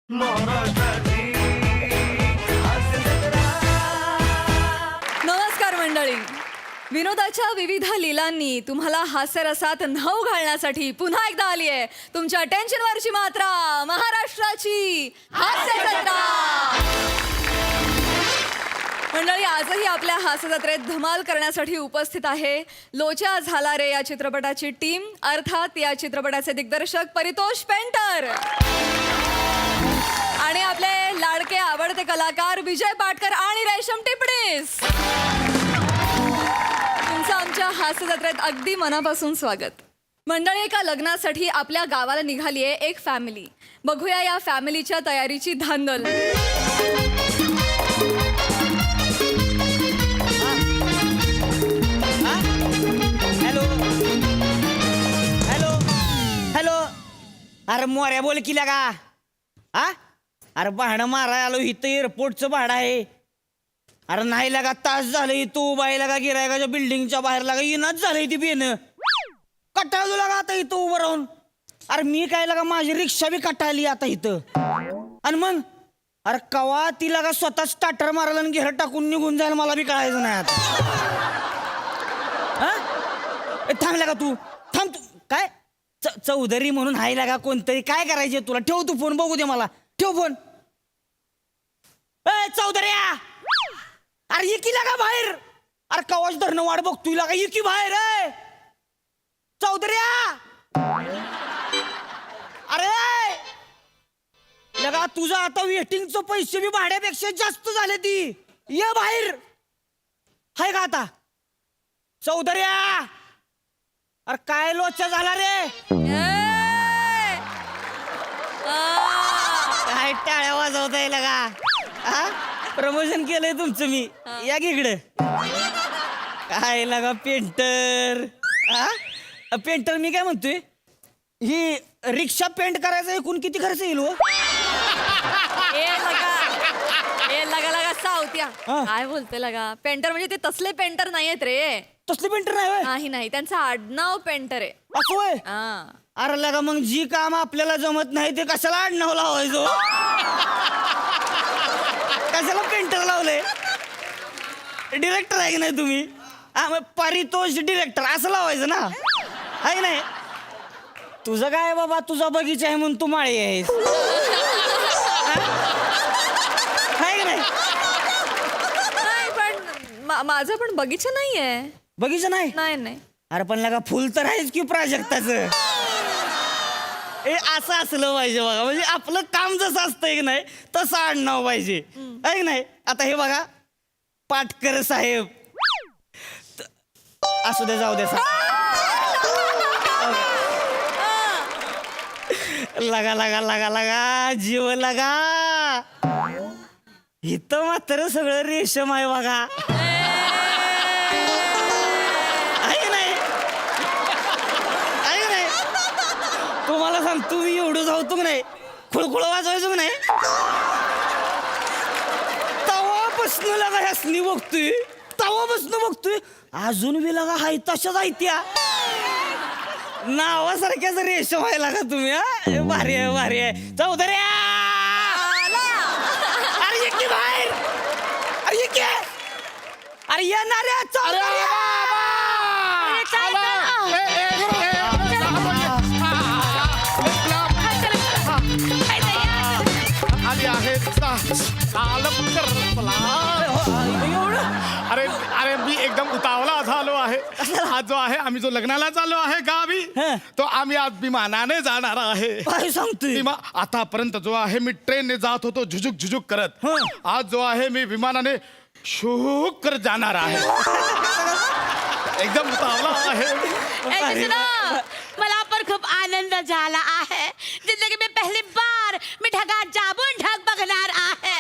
नमस्कार मंडळी. विनोदाच्या विविध लीलांनी तुम्हाला हास्यरसात न्हाऊ घालण्यासाठी पुन्हा एकदा आली आहे तुमच्या टेन्शनवरची मात्रा, महाराष्ट्राची हास्य जत्रा. मंडळी, आजही आपल्या हास्य जत्रेत धमाल करण्यासाठी उपस्थित आहे लोचा झाला रे या चित्रपटाची टीम, अर्थात या चित्रपटाचे दिग्दर्शक परितोष पेंटर आणि आपले लाडके आवडते कलाकार विजय पाटकर आणि रेशम टिपणीस. तुमचं आमच्या हास्य जत्रेत अगदी मनापासून स्वागत. मंडळी, एका लग्नासाठी आपल्या गावाला निघाली आहे एक फॅमिली. बघूया या फॅमिलीच्या तयारीची धांदल. Hello hello hello. अरे मोऱ्या बोल की लगा. हा अरे भाडं मारायला आलो. इथं एअरपोर्टचं भाडं आहे. अरे नाही लागा, तास झालं तू उभा लागा गिरायकाच्या बिल्डिंगच्या बाहेर लागा येणंच झालंय ती बेन. कटाळू लागा आता इथं उभं राहून. अरे मी काय लागा, माझी रिक्षा बी कटाळली आता इथं. आणि मग अरे कवा ती लागा स्वतः स्टार्टर मारायला आणि घेर टाकून निघून जायला मला बी कळायचं नाही आता. हा थांब लागा तू, थांब तू. काय चौधरी म्हणून हाय लागा कोणतरी, काय करायचे तुला? ठेव तू फोन, बघू दे मला. ठेव फोन. ए चौधऱ्या, अरे ये की लागा बाहेर. अरे कवाच धरणं वाट बघतोय लागा, ये की बाहेर. आहे चौधऱ्या. अरे लगा तुझं आता वेटिंगचं पैसे बी भाड्यापेक्षा जास्त झाले. ती ये बाहेर. हाय का आता चौधऱ्या? अरे काय लोचा झाला रे? काय टाळ्या वाजवताय लगा? प्रमोशन केलंय तुमचं मी. या की इकडे. काय लगा पेंटर. पेंटर मी काय म्हणतोय, ही रिक्षा पेंट करायचं एकूण किती खर्च येईल? लगा लगा सावत्या, काय बोलते लगा? पेंटर म्हणजे ते तसले पेंटर नाहीयेत रे. तसले पेंटर नाही? नाही नाही, त्यांचं आडनाव पेंटर आहे. असं होय? अरे लगा, मग जी काम आपल्याला जमत नाही ते कशाला आडनाव लावायचो? कशाला पेंटर लावलंय? डिरेक्टर आहे की नाही तुम्ही? परितोष डिरेक्टर असं लावायचं ना, आहे नाही? तुझं काय बाबा, तुझा बगीचा आहे म्हणून तू माळी आहेस, आहे की नाही? पण माझं पण बगीचा नाहीये. बगीचा नाही? नाही नाही. अरे पण लगा फुल तर आहेच की प्राजक्ताचं. हे असं असलं पाहिजे बघा, म्हणजे आपलं काम जसं असतंय की नाही तसं आडनाव पाहिजे, आहे की नाही? आता हे बघा, पाटकर साहेब. असू दे, जाऊ दे. लगा लगा लगा लगा जीव लगा. इथं मात्र सगळं रेशम आहे बघा, आहे नाही? आहे नाही? तुम्हाला सांग, तुम्ही एवढं जाऊतो की नाही, खुळखुळ वाजवायचो की नाही, तवापासून लगा ह्यासनी बघतोय, तवापासून बघतोय अजून बी लगा हाय तशाच आहे त्या नावासारख्याच रेशम आहे लागा तुम्ही. भारी आहे, भारी आहे. चौधऱ्या, अरे ये की बाहेर. अरे ये की. अरे येणाऱ्या चौधऱ्या. अरे अरे मी एकदम उतावळा झालो आहे. आज जो आहे, आम्ही जो लग्नाला चाललो आहे गावी, तो आम्ही आज विमानाने जाणार आहे. काय सांगतोय? आतापर्यंत जो आहे मी ट्रेनने जात होतो झुझुक झुझुक करत. आज जो आहे मी विमानाने शुक करत जाणार आहे. एकदम उतावळा आहे. मला पण खूप आनंद झाला आहे. जिंदगी में पहली बार मी ढगात जाबून ढग बघणार आहे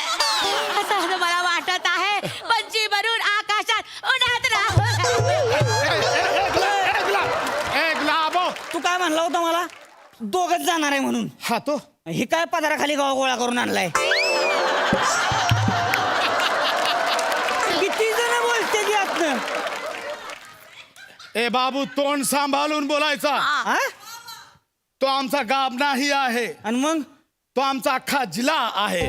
असं मला वाटत आहे. पंची भरून आकाशात उडत राहू. तू काय म्हणला होता मला, दोघच जाणार आहे म्हणून? हा, तो हे काय पदाराखाली गावा गोळा करून आणलाय? किती जण बोलते की आतनं? ए बाबू, तोंड सांभाळून बोलायचा. तो आमचा गाभ नाही आहे. आणि मग तो आमचा अख्खा जिल्हा आहे.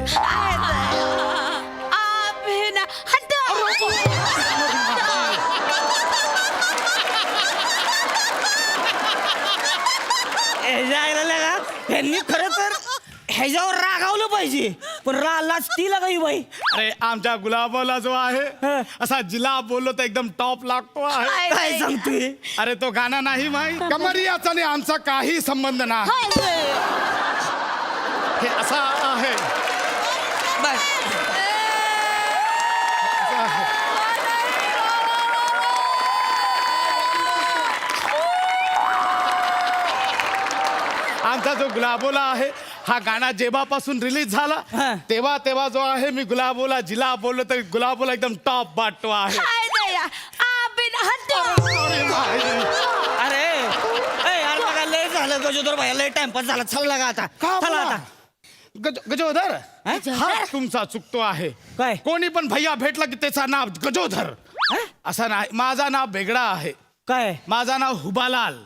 जायला लगा ह्यांनी खरं तर ह्याच्यावर रागावलं पाहिजे पण रालाच ती लागाई बाई. अरे आमच्या गुलाबाला जो आहे असा जिल्हा बोललो तर एकदम टॉप लागतो आहे. काय सांगतोय? अरे तो गाणं नाही माहीत कमरियाचा आणि आमचा काही संबंध नाही. हे असा आहे. बस आमचा जो गुलाबोला आहे हा गाणा जेव्हापासून रिलीज झाला हा. तेव्हा जो आहे मी गुलाबोला जिल्हा बोललो तर गुलाबोला एकदम टॉप वाटतो आहे. अरे अरे बघा लय झालं गजोदर भाई लय टाइमपास झाला चला का आता चला आता. गजोधर हा तुमचा चुकतो आहे. काय? कोणी पण भैया भेटला की त्याचा नाव गजोधर असा नाही. माझा नाव वेगळा आहे. काय माझा नाव हुबालाल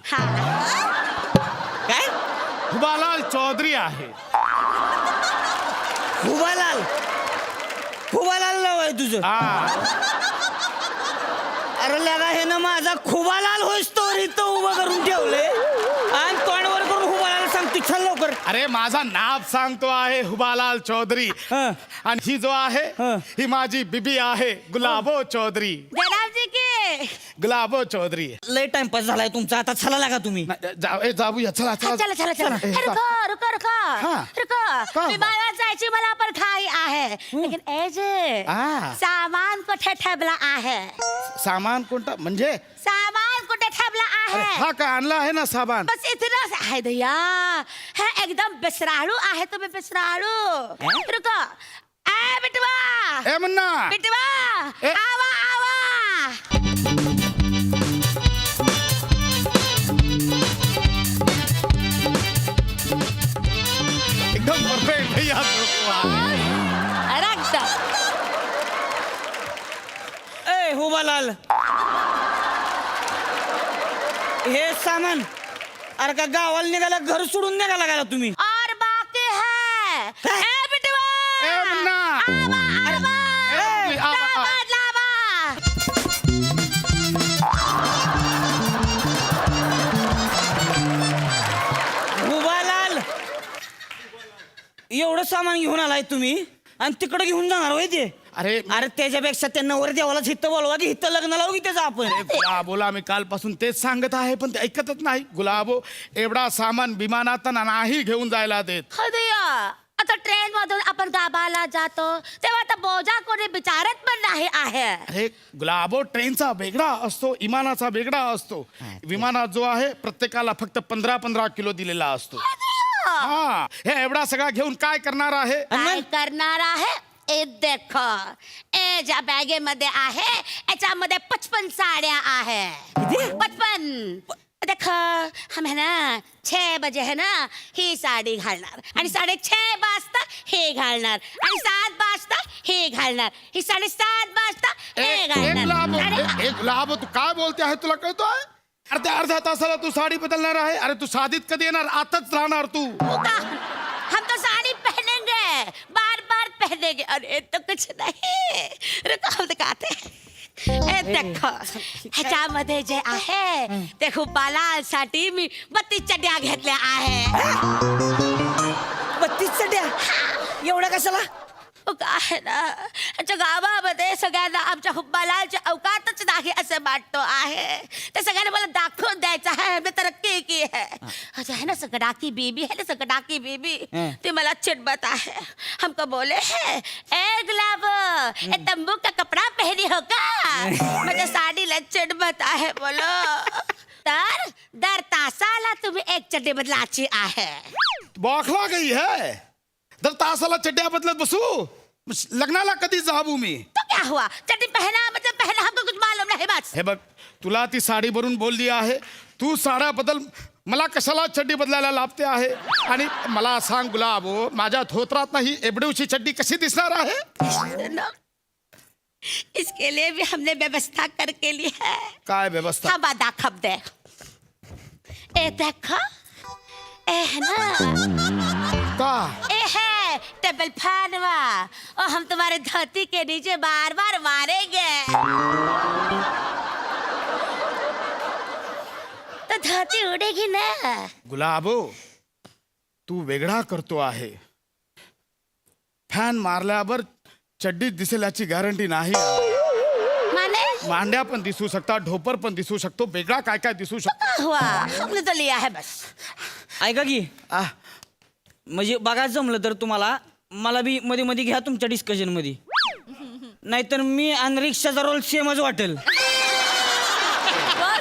काय हुबालाल चौधरी आहे. हुबालाल हुबालाल नाव आहे तुझं. हा अरे लगा हे ना माझा खुबालाल होईस तो इथं उभं करून ठेवले आणि तोंडवर करून हुबालाल सांगतो चल लवकर. अरे माझा नाव सांगतो आहे हुबालाल चौधरी हा. आणि ही जो आहे हा. ही माझी बिबी आहे गुलाबो चौधरी. गुलाबो चौधरी लय टाइमपास झालाय तुमचा आता चला लागा तुम्ही. जाऊया चला चला चला चला हाँ. रुको विमानात जायची मला पण घाई आहे लेकिन एजे आ. सामान कुठे ठेवला आहे सामान कोणता म्हणजे सामान कुठे ठेवला अरे आहे हा काय आणला आहे ना सामान. बस इतनाच आहे दया हे एकदम बिसराळू आहे तुम्ही बिसराळू रुको ए बिटवा ए मुन्ना बिटवा ए. आवा आवा एकदम परफेक्ट भैया रगदा ए हुबालाल हे सामान अरे का गावाला निघाला घर सोडून निघाला गेला तुम्ही. और बाकी है ए बिटवा ए मुन्ना ए, आवा, आ. हुबालाल एवढं सामान घेऊन आलाय तुम्ही आणि तिकडे घेऊन जाणार होय ते. अरे अरे त्याच्यापेक्षा त्या नवर देवाला हित्त बोलवा की हित्त लग्न लावू की त्याचं आपण. गुलाबोला मी कालपासून तेच सांगत आहे पण ते ऐकतच नाही. गुलाबो एवढा सामान विमानात नाही घेऊन जायला देत. हदया आता ट्रेन मधून आपण गावाला जातो तेव्हा आता बोजा कोणी विचारत पण नाही आहे. अरे गुलाबो ट्रेनचा वेगळा असतो विमानाचा वेगळा असतो. विमानात जो आहे प्रत्येकाला फक्त 15-15 किलो दिलेला असतो. हा हे एवढा सगळा घेऊन काय करणार आहे. काय करणार आहे ए देखो ए ज्या बॅगेमध्ये आहे याच्यामध्ये 55 साड्या आहे. 55 देखो हम है ना 6 बजे है ना ही साडी घालणार आणि 6:30 वाजता हे घालणार आणि 7 वाजता हे घालणार ही 7:30 वाजता हे घालणार. गुलाबो तू काय बोलते आहे तुला कळतोय. अर्ध्या तासाला तू साडी बदलणार आहे. अरे तू साडीत कधी येणार आताच राहणार तू. हम तो साड़ी पहनेंगे बार बार पहनेंगे अरे तो कुछ नहीं रुको हम दिखाते ए देखो ह्याच्यामध्ये जे आहे ते खूप बालांसाठी मी 32 चड्या घेतल्या आहे. 32 चड्या एवढ्या कशाला. आहे ना आमच्या गावामध्ये सगळ्यांना आमच्या हुब्बालालची अवकातच नाही असं वाटतो आहे. ते सगळ्यांना मला दाखवून द्यायचं आहे हमने तरक्की की है. जो है ना सकडाकी बीबी है ना सकडाकी बीबी ती मला चिढ़बत आहे. हमको बोले है ए गुलाब ए तंबू का कपड़ा पहनी हो का म्हणजे साडीला चिढ़बत आहे बोलो तर दर तासाला तुम्ही एक चड्डी बदलाची आहे. बौखला गई है. दर तासाला चड्ड्या बदलत बसू. लग्नाला कधी जाऊ मी. तो क्या हुआ चड्डी पहना मतलब पहना हमको कुछ मालूम नहीं बस. हे बघ तुला ती साडी भरून बोलली आहे तू साड्या बदल मला कशाला चड्डी बदलायला लाभते आहे. आणि मला सांग गुलाबो माझ्या धोत्रात नाही एवढीशी चड्डी कशी दिसणार आहे. इसके लिए भी हमने व्यवस्था करके ली है. काय व्यवस्था. हम दाखव दे ए देखो ए है ना का ए है टेबल फैन हुआ और हम तुम्हारे धरती के नीचे बार बार मारेंगे तो धरती उड़ेगी ना. गुलाबो तू वेगळा करतो आहे. फॅन मारल्यावर चड्डीत दिसेल याची गॅरंटी नाही. माने मांड्या पण दिसू शकतात, ढोपर पण दिसू शकतो, वेगळा काय काय दिसू शकतो. हुआ हमने तो लिया है बस. ऐका की म्हणजे बघा जमलं तर तुम्हाला मला बी मध्ये मध्ये घ्या तुमच्या डिस्कशन मध्ये, नाहीतर मी आणि रिक्षाचा रोल सेमच वाटेल. बस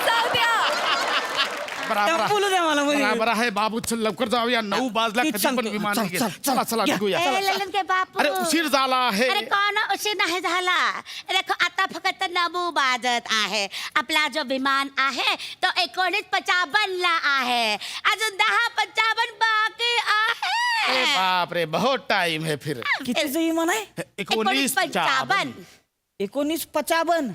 जाऊ द्या. बराबर बोलू द्या मला मध्ये. बराबर आहे बाबू, चल लवकर जाऊया. 9 वाजला तीच कधी सांगतो. पण विमान चल, निघेल. चल, चला चला या. निघूया. ए ललन के बापू. अरे उशीर झाला आहे. अरे कोण उशीर नाही झाला. देखो आता फक्त 9 वाजत आहे. आपला जो विमान आहे तो 19:55 ला आहे. अजून 10:55 बाकी अरे आहे. बाप रे, बहुत टाइम है फिर. कितीचं विमान आहे? 19:55. 19:55.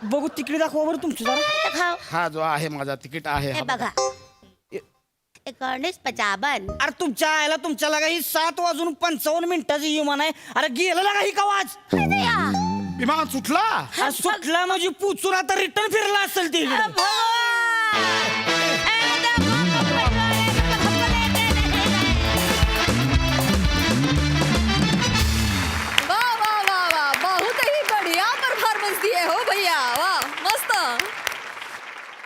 बघू तिकडे दाखवा बरं तुमचं जरा. खाओ. हा जो आहे माझा तिकीट आहे. हे हा बघा. बघा 19:55. अरे तुमच्या आयला तुमच्या लागा ही 7:55 विमान आहे. अरे गेलं लागा ही कवाच. विमान सुटला. अरे सुटला म्हणजे पुचून आता रिटर्न फिरला असेल ती इकडे. वा वा वा वा, बहुत ही बढ़िया परफॉर्मन्स दिए हो भैया. वा मस्त.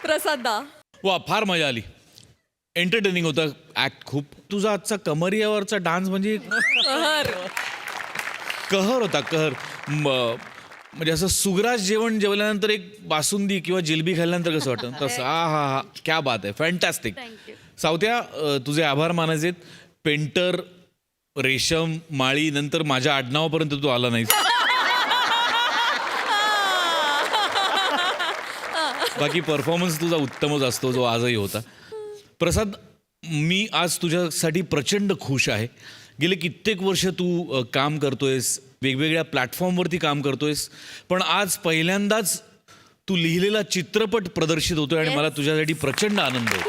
प्रसादा वा फार मजा आली. एंटरटेनिंग होता ऍक्ट खूप. तुझा आजचा कमरियावरचा डान्स म्हणजे कहर होता कहर. म्हणजे असं सुग्रास जेवण जेवल्यानंतर एक बासुंदी किंवा जिलबी खाल्ल्यानंतर कसं वाटतं तसं. हा हा क्या बात आहे, फॅन्टॅस्टिक. सावत्या तुझे आभार मानायचे. पेंटर, रेशम, माळी, नंतर माझ्या आडनावापर्यंत तू आला नाहीस. बाकी परफॉर्मन्स तुझा उत्तमच असतो, जो आजही होता. प्रसाद, मी आज तुझ्यासाठी प्रचंड खुश आहे. गेले कित्येक वर्ष तू काम करतोयस, वेगवेगळ्या प्लॅटफॉर्मवरती काम करतोयस, पण आज पहिल्यांदाच तू लिहिलेला चित्रपट प्रदर्शित होतोय आणि मला तुझ्यासाठी प्रचंड आनंद आहे.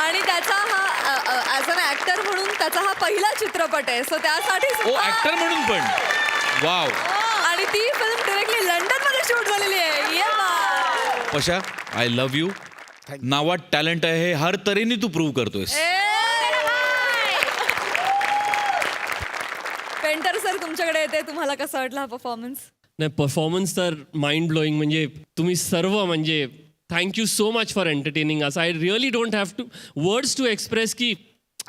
आणि त्याचा हा ॲज अन ऍक्टर म्हणून त्याचा हा पहिला चित्रपट आहे. सो त्यासाठी ओ ऍक्टर म्हणून पण वाव. आणि ती फिल्म डिरेक्टली लंडन मध्ये शूट झालेली आहे. ये वा. पशा, आय लव्ह यू. नावात टॅलेंट आहे हे हर तऱ्हेने तू प्रूव्ह करतोयस. पेंटर सर तुमच्याकडे येते. तुम्हाला कसा वाटला हा परफॉर्मन्स? नाही, परफॉर्मन्स तर माइंड ब्लोईंग. म्हणजे तुम्ही सर्व म्हणजे thank you so much for entertaining us. I really don't have two words to express की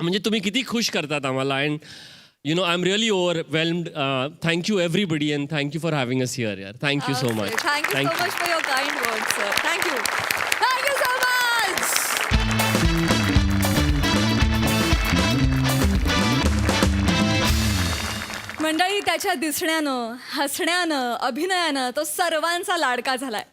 म्हणजे तुम्ही किती खुश करतात आम्हाला. And you know I am really overwhelmed. Thank you everybody and thank you for having us here यार. Thank you so much. Thank you so much for your kind words sir. Thank you so much. मंडळी, त्याच्या दिसण्यानं, हसण्यानं, अभिनयानं तो सर्वांचा लाडका झालाय.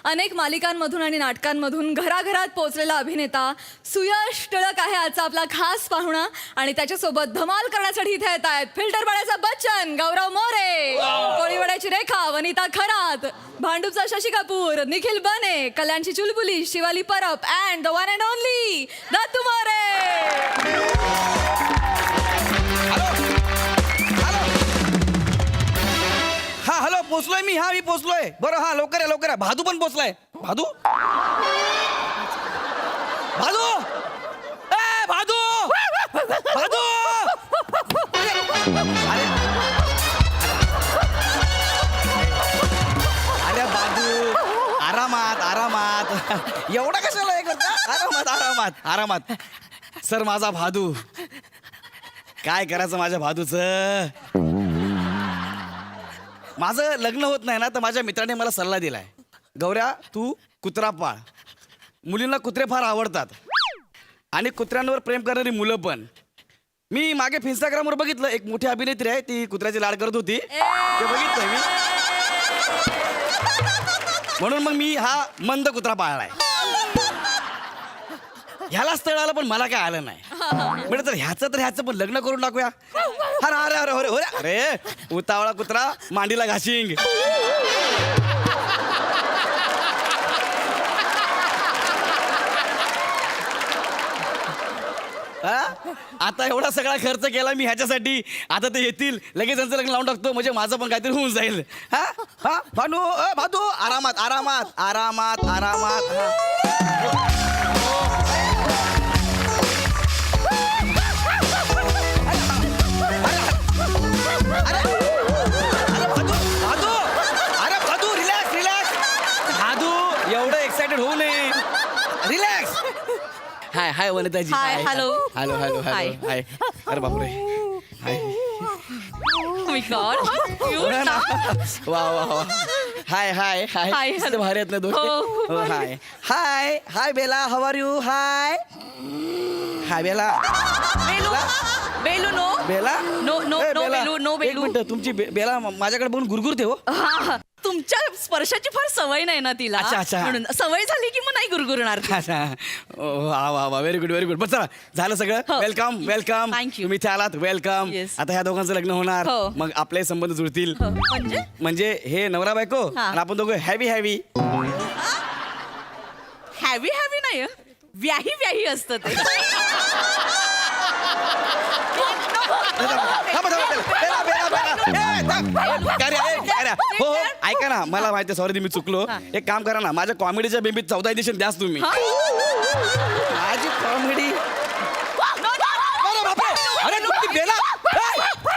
अनेक मालिकांमधून आणि नाटकांमधून घराघरात पोहोचलेला अभिनेता सुयश टिळक आहे आजचा आपला खास पाहुणा. आणि त्याच्यासोबत धमाल करण्यासाठी इथे येत आहेत फिल्टरवाड्याचा बच्चन गौरव मोरे, कोळीवाड्याची रेखा वनिता खरात, भांडूपचा शशी कपूर, निखिल बने, कल्याणची चुलबुली Shivali Parab and the one and only Dattu More. हा हॅलो, पोचलोय मी. हा मी पोचलोय. बरं, हा लवकर या लवकर या. भादू पण पोचलाय. भादू भादू ए भादू भादू. अरे भादू, आरामात आरामात. एवढा कशाला हे करता? आरामात आरामात आरामात. सर माझा भादू, काय करायचं माझ्या भादूचं. माझं लग्न होत नाही ना, तर माझ्या मित्राने मला सल्ला दिलाय, गौऱ्या तू कुत्रा पाळ. मुलींना कुत्रे फार आवडतात आणि कुत्र्यांवर प्रेम करणारी मुलं पण. मी मागे इंस्टाग्रामवर बघितलं, एक मोठी अभिनेत्री आहे, ती कुत्र्याची लाड करत होती. ते बघितलंय मी. म्हणून मग मी हा मंद कुत्रा पाळलाय. ह्याला स्थळ आलं पण मला काय आलं नाही. म्हणजे तर ह्याचं पण लग्न करून टाकूया. अरे अरे अरे अरे अरे अरे उतावळा कुत्रा मांडीला घाशिंग. हा? आता एवढा सगळा खर्च केला मी ह्याच्यासाठी, आता ते येतील लगेच त्यांचं लग्न लावून टाकतो, म्हणजे माझं पण काहीतरी होऊन जाईल. हा हा भानू, भादू, आरामात आरामात आरामात आरामात. हा. एवढं एक्साइटेड होऊ नये. रिलॅक्स. हाय हाय वनिताजी. Hi, hello. Hello hello hi. Hello hi. अरे बापरे. हाय. Oh my God. बघा ना. वा वा वा. हाय हाय हाय. हाय, किती हॅलो. भारी आहेत ना दोघे. हो, हो, हाय हाय हाय बेला, हाऊ आर यू? हाय हाय बेला. बेलू नो. बेला नो, नो, ए, नो, बेला. बेलू, नो, एक बेलू. मिनिटं, तुमची बेला माझ्याकडे बघून गुरगुरते हो. हा, तुमच्या स्पर्शाची फार सवय नाही ना तिला, अच्छा, अच्छा. म्हणून सवय झाली की मग नाही गुरगुरणार ती. अच्छा. वा वा वा, व्हेरी गुड व्हेरी गुड. बस चला, झालं सगळं. हो. Welcome welcome. Thank you. तुम्ही इथे आलात, वेलकम. Yes. आता ह्या दोघांचं लग्न होणार, हो. मग आपले संबंध जुळतील. म्हणजे म्हणजे हे नवरा बायको हा. आणि आपण दोघं हॅवी हॅवी. हॅवी हॅवी नाही हं. व्याही व्याही असतं ते. हो हो, ऐका ना, मला माहिती आहे, सॉरी मी चुकलो. एक काम करा ना, माझ्या कॉमेडीच्या बेबीत 14 एडिशन द्याच तुम्ही. माझी कॉमेडी. अरे नुकती बेला.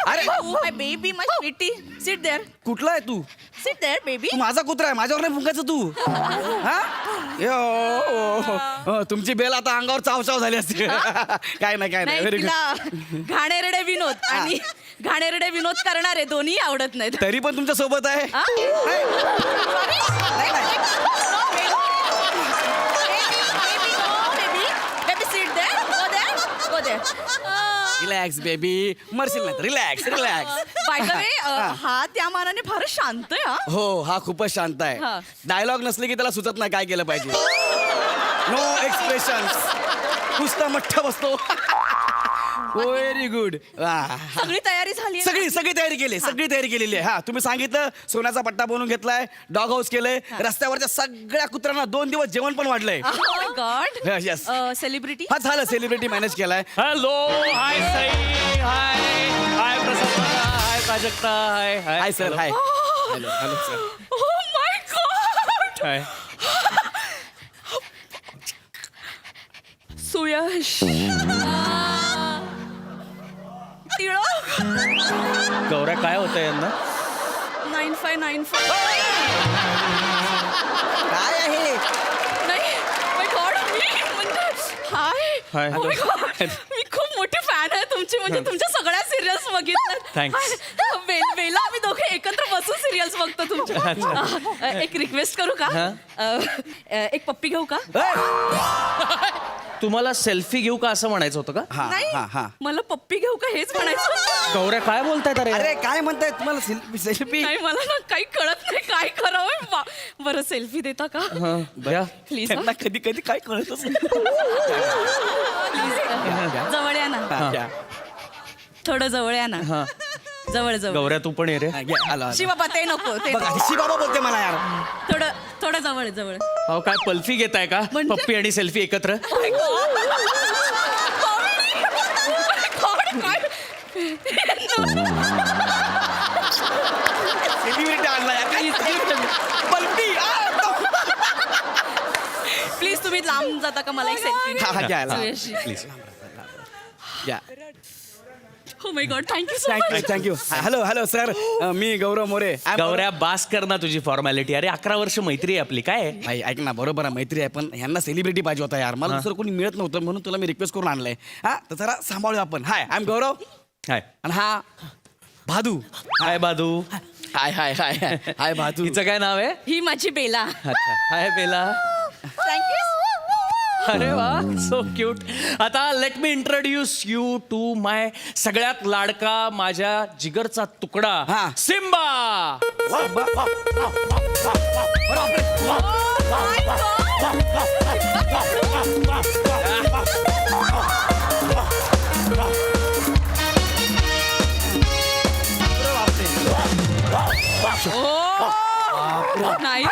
अरे my baby, my sweetie, sit there, कुठला आहे तू? Sit there baby. तू माझा कुत्रा आहे, माझ्यावर नाही फुंकायचं तू. हा? तुमची बेल आता अंगावर चावचाव झाली असते. काय नाही काय नाही. नाही, व्हेरी गुड. तिला घाणेरडे विनोद आणि घाणेरडे विनोद करणारे दोन्ही आवडत नाहीत. तरी पण तुमच्या सोबत आहे. हा? नाही. नाही, नाही. रिलॅक्स बेबी, मरशील नाही. Relax relax. By the way, हा त्या मानाने फार शांत आहे. हा हो, हा खूपच शांत आहे. हा. डायलॉग नसले की त्याला सुचत नाही काय केलं पाहिजे. नो एक्सप्रेशन, नुसता मठ्ठ बसतो. Very good. सगळी तयारी झाली सगळी सगळी तयारी केली, सगळी तयारी केलेली आहे. हा, तुम्ही सांगितलं सोन्याचा पट्टा बनवून घेतलाय, डॉग हाऊस केलंय, रस्त्यावरच्या सगळ्या कुत्र्यांना 2 दिवस जेवण पण वाढलंय. गॉड. Yes. सेलिब्रिटी. हा झालं, सेलिब्रिटी मॅनेज केलाय. Hello, high Sai, high high Prasad, high Prajakta, high high hi sir, high. Hello hello sir. Oh my God. हाय. सुयश. टिळक. गौऱ्या, काय होतं यांना? 9595. काय आहे? नाही, my God, मी म्हणजे हाय. हाय. Oh my God. मी खूप मोठी फॅन आहे तुमची, म्हणजे तुमच्या सगळ्या सिरियल्स बघितल्यात. Thanks. वेला आम्ही दोघे एकत्र बसून सिरियल्स बघतो तुमच्या. एक रिक्वेस्ट करू का? एक पप्पी घेऊ का? तुम्हाला सेल्फी घेऊ का असं म्हणायचं होतं का? हा नाही, हा हा. मला पप्पी घेऊ का हेच म्हणायचं. गौऱ्या, काय बोलतायत अरे? अरे काय म्हणताय तुम्हाला? सेल्फी? नाही, मला ना काही कळत नाही काय करावं. बरं, सेल्फी देता का? द्या. प्लीज त्यांना कधी कधी काय कळतच नाही. जवळ या ना, घ्या. थोडं जवळ या ना. हा. जवळ जवळ. गौऱ्या, तू पण ये रे. हा, घ्या. आलो, आलो. शिवा ते नको, ते बघा, नको. शिबाबा बोलते मला यार. थोडं थोडं जवळ जवळ. अहो, काय पल्फी घेताय का? म्हणजे? पप्पी आणि सेल्फी एकत्र? सेलिब्रिटी आणला यार. पलटी. प्लीज तुम्ही लांब जाता का? मला एक सेल्फी. हा, घ्या, लांब. सुयशजी. प्लीज. घ्या. Oh my God, thank you so thank you much. Thank you. Hello hello sir, मी गौरव मोरे. गौऱ्या, बास कर ना तुझी फॉर्मॅलिटी. अरे 11 वर्ष मैत्री आहे आपली, काय आहे? भाई ऐक ना, बरोबर आहे, मैत्री आहे, पण ह्यांना सेलिब्रिटी पाहिजे होता यार. मला दुसरं कोणी मिळत नव्हतं, म्हणून तुला मी रिक्वेस्ट करून आणलंय. हा, तर जरा सांभाळूया आपण. हाय, आय एम गौरव. हाय. आणि हा भादू. हाय बादू. हाय हाय हाय हाय भादू. हिचं काय नाव आहे? ही माझी बेला. अच्छा. हाय बेला. थँक्यू. अरे वा, सो क्यूट. आता let me introduce you to my सगळ्यात लाडका, माझ्या जिगरचा तुकडा, हा. सिम्बा. नाही.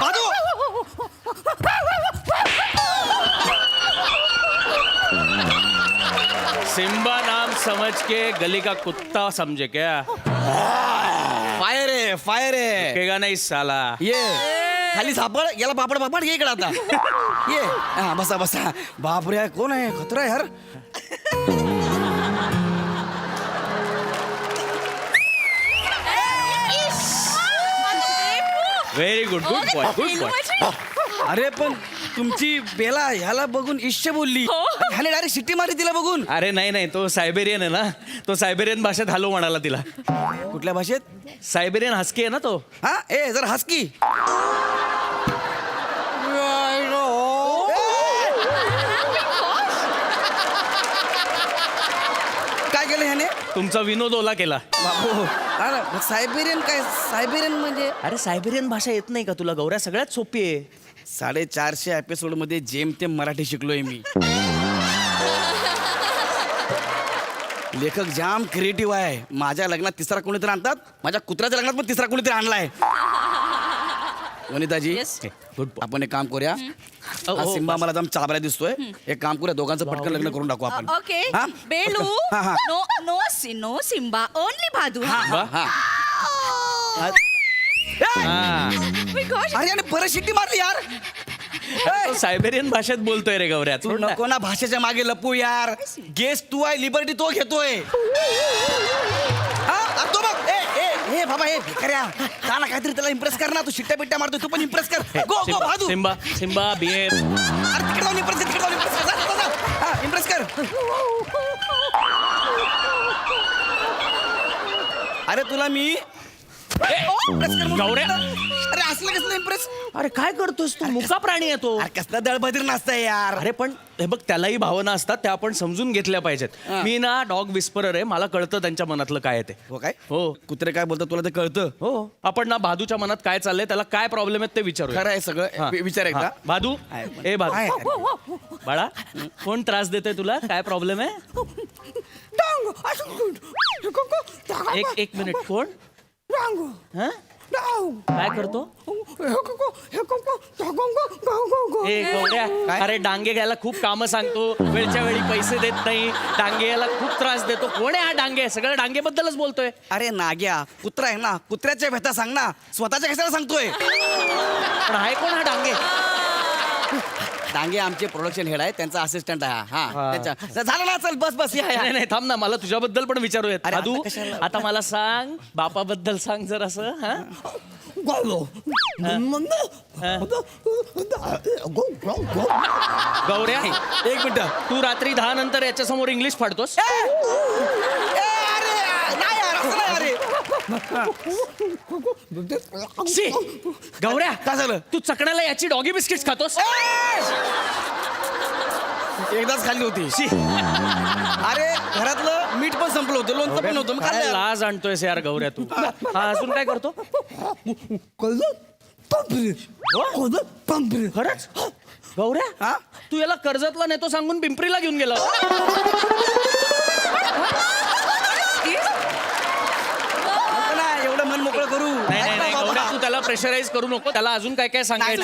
भादू. सिम्बा नाम समझ के गली का कुत्ता समझे क्या? फायर आहे फायर आहे केगा नहीं साला. ये खाली सापड याला पापड पापड ये इकडे आता ये हा बसा बसा बापरे कोण आहे खतरा आहे यार. Very good good boy good boy. अरे पण तुमची बेला ह्याला बघून इश्य बोलली ह्याने डायरेक्ट शिट्टी मारली तिला बघून. अरे नाही नाही, तो सायबेरियन आहे ना, तो सायबेरियन भाषेत हॅलो म्हणाला तिला. कुठल्या भाषेत? सायबेरियन हस्की आहे ना तो. हा ए जरा हसकी. काय केलं ह्याने? तुमचा विनोद ओला केला. बाबू अरे सायबेरियन काय सायबेरियन म्हणजे? अरे सायबेरियन भाषा येत नाही का तुला गौऱ्या? सगळ्यात सोपी आहे. 450 एपिसोड मध्ये जेमतेम मराठी शिकलोय मी. लेखक जाम क्रिएटिव्ह आहे. माझ्या लग्नात तिसरा कोणीतरी आणतात, माझ्या कुत्र्याच्या लग्नात पण तिसरा कोणीतरी आणलाय. वनिताजी गुड आपण एक काम करूया. हा सिम्बा मला एकदम चाबरा दिसतोय. एक काम करूया दोघांचं पटकन लग्न करून टाकू आपण. ओके हा? बेलू हा, हा. No no no Simba only भादू. हा. अरे याने परत शिट्टी मारली यार. ए, सायबेरियन भाषेत बोलतोय रे गौऱ्या. तू नको ना भाषेच्या मागे लपू यार. गेस्ट तू आहे, लिबर्टी तो घेतोय. हा तो बघ ए बाबा हे भिकाऱ्या का ना काहीतरी त्याला इम्प्रेस कर ना. तू शिट्ट्या बिट्ट्या मारतोय, तू पण इम्प्रेस कर. गो गो भादू. Simba Simba behave. अरे तिकडे जाऊन इम्प्रेस कर, तिकडे जाऊन इम्प्रेस कर. जा, जा, जा. हा इम्प्रेस कर. अरे तुला मी इम्प्रेस कर म्हणून. गौऱ्या. अरे असलं कसलं इम्प्रेस? अरे काय करतोस तू? मुका प्राणी आहे तो. अरे कसला दळबदर नसतंय यार. अरे पण हे बघ, त्यालाही भावना असतात, त्या आपण समजून घेतल्या पाहिजेत. हा. मी ना डॉग विस्परर आहे, मला कळतं त्यांच्या मनातलं काय आहे ते. हो काय? हो कुत्रे काय बोलतात तुला ते कळतं? हो. आपण ना भादूच्या मनात काय चाललंय, त्याला काय प्रॉब्लेम आहेत ते विचारू. खरं आहे सगळं. विचार एकदा. भादू आहे पण. ए आहे. भादू बाळा, कोण त्रास देतोय तुला? काय प्रॉब्लेम आहे? एक मिनिट. कोण? हं? काय करतो? ए गौऱ्या, अरे डांगे घ्यायला खूप कामं सांगतो, वेळच्या वेळी पैसे देत नाही, डांगे याला खूप त्रास देतो. कोण आहे हा डांगे? सगळं डांगेबद्दलच बोलतोय. अरे नाग्या कुत्रा आहे ना, कुत्र्याच्या व्यथा सांग ना, स्वतःच्या कशाला सांगतोय? पण आहे कोण हा डांगे? डांगे आमचे प्रोडक्शन हेड आहे, त्यांचा असिस्टंट आहे. हा त्यांच्या झालं ना, चल बस बस या नाही नाही, थांब ना, मला तुझ्याबद्दल पण विचारूयात. अरे, भादू आता कशाला? आता मला सांग, बापाबद्दल सांग जर असं. हा गौऱ्या, एक मिनिट. तू रात्री 10 नंतर याच्या समोर इंग्लिश फाडतोस? अरे नाही यार, असं नाही. अरे शी! गौऱ्या, काय झालं? तू चकण्याला याची डॉगी बिस्किट्स खातोस? एकदाच खाल्ली होती. शी. अरे घरातलं मीठ पण संपलं होतं, लोणचं पण होतं, मग काय खाल्लं. लाज आणतोयस यार गौऱ्या तू. हा अजून काय करतो? खरंच? गौऱ्या, हा? तू याला कर्जतला नेतो सांगून पिंपरीला घेऊन गेला. नको ना, एवढं मन मोकळं करू. नाही नाही नाही, गौऱ्या, तू त्याला प्रेशराईज करू नको. त्याला अजून काय काय सांगायचं.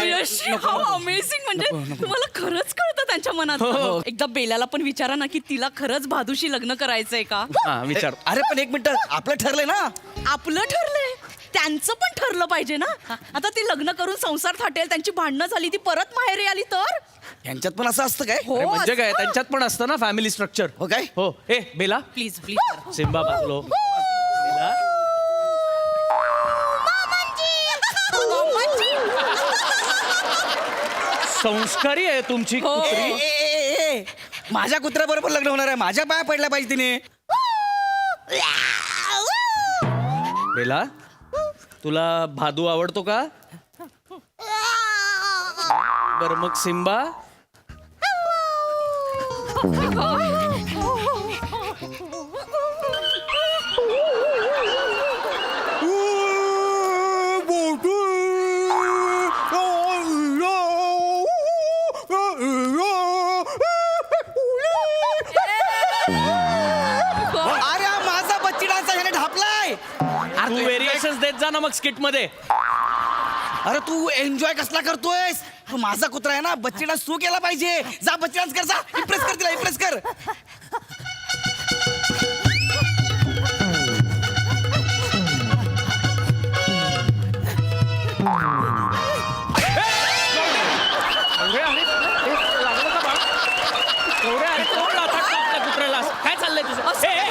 अमेझिंग. म्हणजे तुम्हाला खरंच कळतं त्यांच्या मनात. एकदा बेलाला पण विचारा ना की तिला खरंच भादूशी लग्न करायचंय का. हा विचार. अरे पण एक मिनिट, आपलं ठरलंय ना. आपलं ठरलंय, त्यांचं पण ठरलं पाहिजे ना. आता ती लग्न करून संसार थाटेल, त्यांची भांडणं झाली, ती परत माहेरी आली तर. यांच्यात पण असं असतं काय? अरे म्हणजे काय, त्यांच्यात पण असतं ना फॅमिली स्ट्रक्चर. हो काय? हो. ए बेला, प्लीज प्लीज. सिम्बा बाजलो. बेला, संस्कारी आहे तुमची कुत्री. माझ्या कुत्र्याबरोबर लग्न होणार आहे, माझ्या पाया पडल्या पाहिजे तिने. बेला, तुला भादू आवडतो का? बर मग सिम्बा. अरे हा माझा बच्ची डान्स ह्याने ढापलाय. तू व्हेरिएशन्स देत जा ना मग स्किट मध्ये. अरे तू एन्जॉय कसला करतोयस? तो माझा कुत्रा आहे ना, बच्ची डान्स तू केला पाहिजे. जा बच्ची डान्स कर, जा इम्प्रेस कर तिला, इम्प्रेस कर. गौऱ्या, अरे, ए, लागलं का बाळ? गौऱ्या, अरे, कोण लाथाडतं आपल्या कुत्र्याला? काय चाललंय तुझं? ए, ए,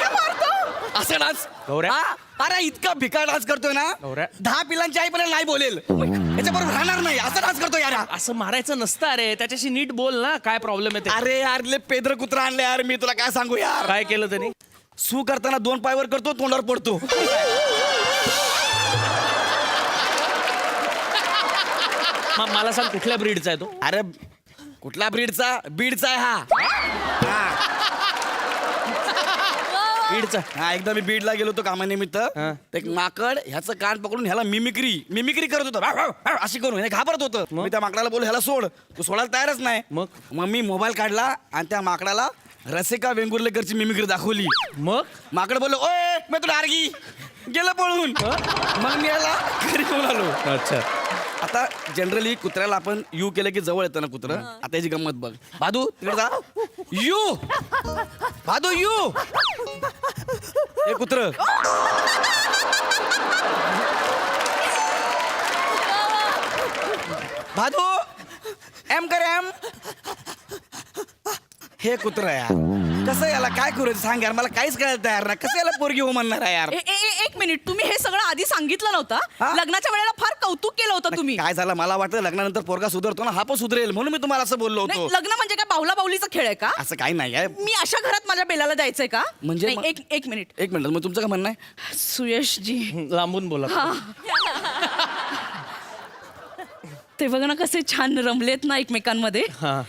असं डान्स गौऱ्या. अरे इतका भिकार डान्स करतोय ना, गौऱ्या. 10 पिलांची आई पण नाही बोलेल, याच्याबरोबर राहणार नाही. असं डान्स करतोय यार. असं मारायचं नसतं अरे, त्याच्याशी नीट बोल ना, काय प्रॉब्लेम आहे ते. अरे यार लय पेद्र कुत्रा आणले यार, मी तुला काय सांगू यार. काय केलं त्यांनी? सू करताना 2 पायवर करतो, तोंडावर पडतो. मला सांग कुठल्या ब्रीडचा आहे तो? अरे कुठल्या ब्रीडचा? बीडचा आहे हा. ब्रीडचा. हा एकदा मी बीडला गेलो होतो कामानिमित्त. एक माकड ह्याचं कान पकडून ह्याला मिमिक्री करत होतं. भाव, भाव, भाव अशी करून हे घाबरत होतं. मी त्या माकडाला बोललो ह्याला सोड, तू सोडायला तयारच नाही. मग मी मोबाईल काढला आणि त्या माकडाला रसिका वेंगुर्लेकरची मिमिक्री दाखवली. मग माकड बोललो ओय मी तुला आरगी, गेलं पळून. मग मी याला घरी घेऊन आलो. अच्छा. आता जनरली कुत्र्याला आपण यू केलं की जवळ येतं ना कुत्रं. आता याची गंमत बघ. भादू तिकडे जा. You Bhadu you. हे कुत्र भादू एम कर एम. हे कुत्र यार कसं याला काय करू सांग यार, मला काहीच कळत तयार ना. कसं याला पोरगी हो म्हणणार आहे यार. एक मिनिट, तुम्ही हे सगळं आधी सांगितलं हा? नव्हतं? लग्नाच्या वेळेला फार कौतुक केलं होतं तुम्ही. काय झालं, मला वाटतं लग्नानंतर पोरगा सुधारतो ना, हा पण सुधरेल म्हणून मी तुम्हाला असं बोललो नाही, होतो. लग्न म्हणजे काय बाहुला बाहुलीचा खेळ आहे का? असं काही नाही आहे. मी अशा घरात माझ्या बेलाला द्यायचंय का? म्हणजे नाही, मग- एक मिनिट. एक मिनिट, मग तुमचं काय म्हणणं आहे? सुयशजी, लांबून बोला. ते बघ ना कसे छान रमलेत ना एकमेकांमध्ये. हा.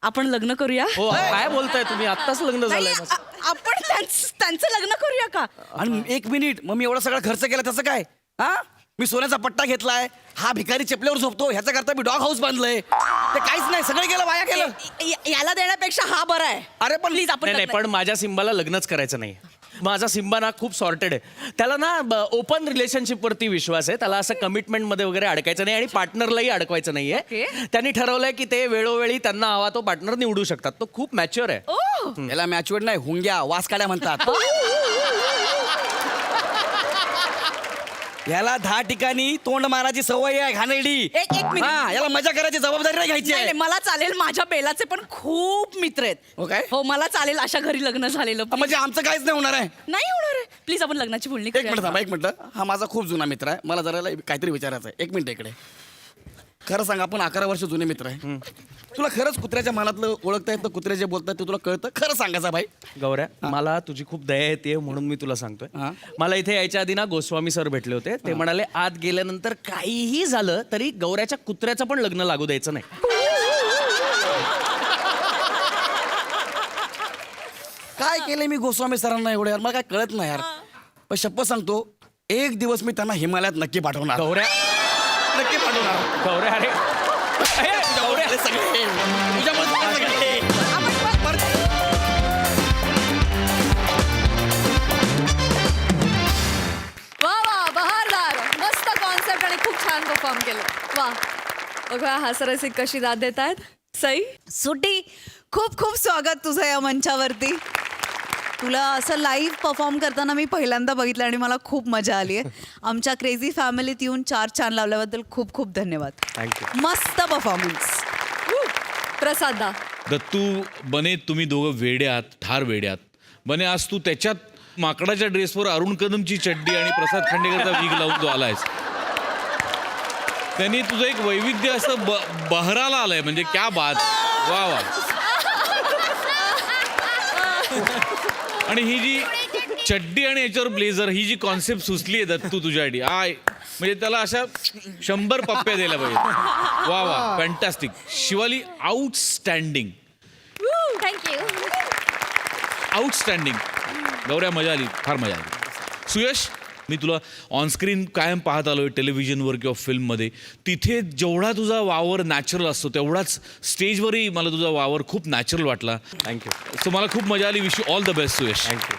आपण लग्न करूया? हो, काय बोलताय तुम्ही? आत्ताच लग्न नाही, झालंय. आपण त्यांचं लग्न करूया का? आणि एक मिनिट, मग मी एवढा सगळा खर्च केला त्याचं काय? हा मी सोन्याचा पट्टा घेतलाय, हा भिकारी चपल्यावर झोपतो, ह्याच्या करता मी डॉग हाऊस बांधलंय. ते काहीच नाही, सगळं गेलं, वाया गेलं. याला देण्यापेक्षा हा बरा आहे. अरे पण प्लीज आपण नाही, पण माझ्या सिम्बाला लग्नच करायचं नाही. माझा सिम्बा ना खूप सॉर्टेड आहे. त्याला ना ओपन रिलेशनशिप वरती विश्वास आहे. त्याला असं कमिटमेंट मध्ये वगैरे अडकायचं नाही आणि पार्टनरलाही अडकवायचं नाहीये. त्यांनी ठरवलंय की ते वेळोवेळी त्यांना हवा तो पार्टनर निवडू शकतात. तो खूप मॅच्युअर आहे. याला मॅच्युअर्ड नाही, हुंग्या वासकाड्या म्हणतात. याला 10 ठिकाणी तोंड मारायची सवय आहे, घाणेरडी. एक मिनिट. हा, याला मजा करायची जबाबदारी नाही घ्यायची नाही, आहे. नाही, मला चालेल. माझ्या बेलाचे पण खूप मित्र आहेत. हो काय? हो, मला चालेल अशा घरी लग्न झालेलं. म्हणजे आमचं काहीच नाही होणार आहे. नाही होणार आहे. प्लीज आपण लग्नाची बोलणी एक मिनिट थांबा, एक मिनिट. हा माझा खूप जुना मित्र आहे, मला जरा काहीतरी विचारायचं आहे. एक मिनिट इकडे. खरं सांग, आपण 11 वर्ष जुने मित्र आहे. तुला खरंच कुत्र्याच्या मनातलं ओळखता येतं? कुत्रे जे बोलतात ते तुला कळतं? खरं सांगायचं भाई. गौऱ्या, मला तुझी खूप दया येते म्हणून मी तुला सांगतोय. हा. मला इथे यायच्या आधी ना गोस्वामी सर भेटले होते. ते म्हणाले आत गेल्यानंतर काहीही झालं तरी गौऱ्याच्या कुत्र्याचं पण लग्न लागू द्यायचं नाही. काय केलंय मी गोस्वामी सरांना एवढं यार, मला काय कळत नाही यार. पण शपथ सांगतो, एक दिवस मी त्यांना हिमालयात नक्की पाठवणार. गौऱ्या, नक्की पाठवणार. गौऱ्या, अरे तुझ्यामुळे सगळे. तुझ्यामुळे सगळे. वा वा, बहारदार, मस्त कॉन्सेप्ट आणि खूप छान परफॉर्म केलं. वा, बघा हास्यरसिक कशी दाद देत आहेत. सई, सुटी, खूप खूप स्वागत तुझं या मंचावरती. तुला असं लाईव्ह परफॉर्म करताना मी पहिल्यांदा बघितलं आणि मला खूप मजा आली आहे. आमच्या क्रेझी फॅमिलीत येऊन 4 छान लावल्याबद्दल खूप खूप धन्यवाद. थँक्यू. मस्त परफॉर्मन्स. प्रसादा, दत्तू बने, तुम्ही दोघं वेडे आहात, ठार वेडे आहात. बने, आज तू त्याच्यात माकडाच्या ड्रेसवर अरुण कदमची चड्डी आणि प्रसाद खांडेकरचा वीग लावून तू आलायस. त्यांनी तुझं एक वैविध्य असं बहराला आलंय, म्हणजे क्या बात. वा वा. आणि ही जी चड्डी आणि याच्यावर ब्लेझर, ही जी कॉन्सेप्ट सुचली आहे दत्तू तुझ्यासाठी, म्हणजे त्याला अशा 100 पप्प्या द्यायला पाहिजे. वा वा, fantastic. Shivali, outstanding, thank you. Outstanding. गौऱ्या, मजा आली, फार मजा आली. सुयश, मी तुला ऑनस्क्रीन कायम पाहत आलोय, टेलिव्हिजनवर किंवा फिल्ममध्ये. तिथे जेवढा तुझा वावर नॅचरल असतो तेवढाच स्टेजवरही मला तुझा वावर खूप नॅचरल वाटला. थँक्यू. सो मला खूप मजा आली. Wish you all the best Suyash. Thank you.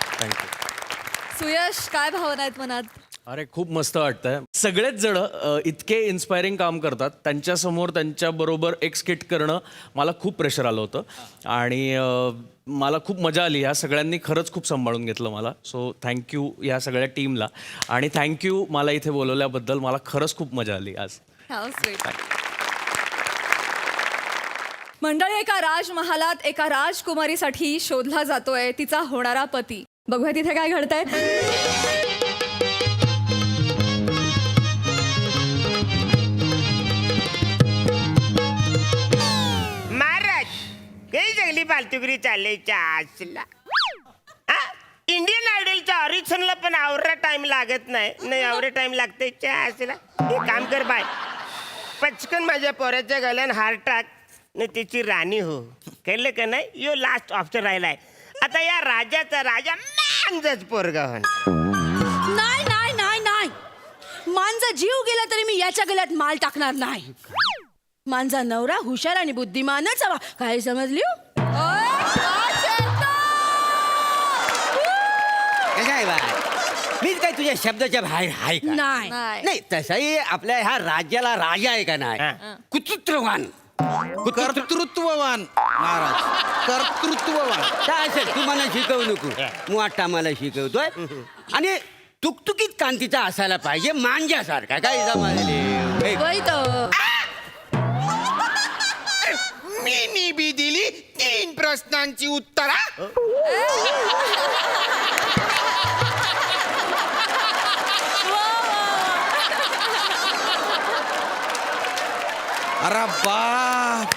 Suyash, काय भावना आहेत मनात? अरे खूप मस्त वाटतंय. सगळेच जण इतके इन्स्पायरिंग काम करतात, त्यांच्यासमोर त्यांच्याबरोबर एक स्किट करणं मला खूप प्रेशर आलं होतं आणि मला खूप मजा आली. ह्या सगळ्यांनी खरंच खूप सांभाळून घेतलं मला. सो थँक्यू ह्या सगळ्या टीमला आणि थँक्यू मला इथे बोलवल्याबद्दल. मला खरंच खूप मजा आली आज. How sweet. मंडळी, एका राजमहालात एका राजकुमारीसाठी शोधला जातोय तिचा होणारा पती. बघूया तिथे काय घडतंय. महाराज काही जंगली फालतुगिरी चालायच्या आजला. इंडियन आयडलच्या ऑरिजिनला पण आवरा टाइम लागत नाही आवरे टाइम लागते आजला. हे काम कर बाय, पचकन माझ्या पोराच्या गल्यान हार टाक न तिची राणी हो. कळलं का नाही. यो लास्ट ऑप्शन राहिलाय. आता या राजाचा राजा मांजच पोरगा हो. नाही नाही नाही नाही, मांजा जीव गेला तरी मी याच्या गल्यात माल टाकणार नाही. मांजा नवरा हुशार आणि बुद्धिमानच हवा. काय समजली हो? कसं आहे बाय, मीच काय तुझ्या शब्दाच्या बाहेर आहे का? नाही नाही, तसंही आपल्या ह्या राज्याला राजा आहे का नाही. कुतुत्रवान कर्तृत्ववान महाराज, कर्तृत्ववान. काय असेल तू मला शिकवू नको, मोठा मला शिकवतोय. आणि तुकतुकीत कांतीचा असायला पाहिजे, मांजासारखा. काय जमाले वही तो. मी बी दिली 3 प्रश्नांची उत्तरा. अरे बाप,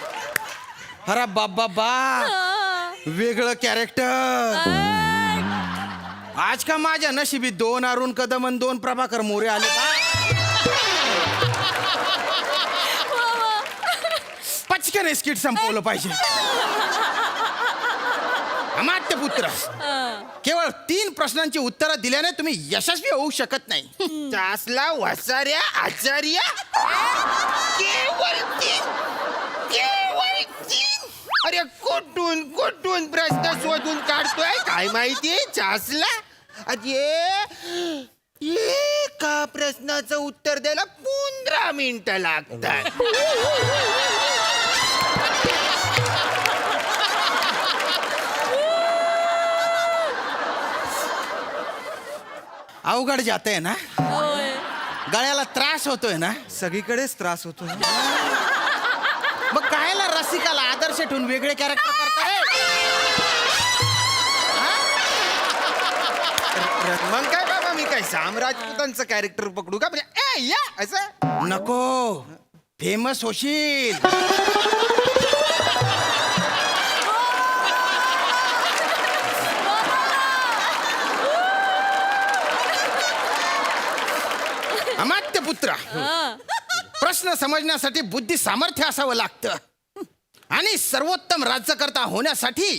अरे बाप बाप बाप, वेगळं कॅरेक्टर. आज का माझ्या नशिबी 2 अरुण कदम आणि 2 प्रभाकर मोरे आले बा. पचकन स्किट संपवलं पाहिजे. अमात्य पुत्र, केवळ 3 प्रश्नांची उत्तरं दिल्याने तुम्ही यशस्वी होऊ शकत नाही. तासला वसाऱ्या आचार्य केवळ 3. अरे कुठून प्रश्न शोधून काढतोय काय माहितीये चासला. अरे एका प्रश्नाचं उत्तर द्यायला 15 मिनिटं लागतात. अवघड जाते ना, गळ्याला त्रास होतोय ना, सगळीकडेच त्रास होतोय. मग कायला रसिकाला आदर्श ठेवून वेगळे कॅरेक्टर करताय. मग काय बाबा, मी काय साम्राजपुतांचं कॅरेक्टर पकडू का? म्हणजे या असं नको, फेमस होशील. अमात्य पुत्र, प्रश्न समजण्यासाठी बुद्धी सामर्थ्य असावं लागतं. आणि सर्वोत्तम राज्यकर्ता होण्यासाठी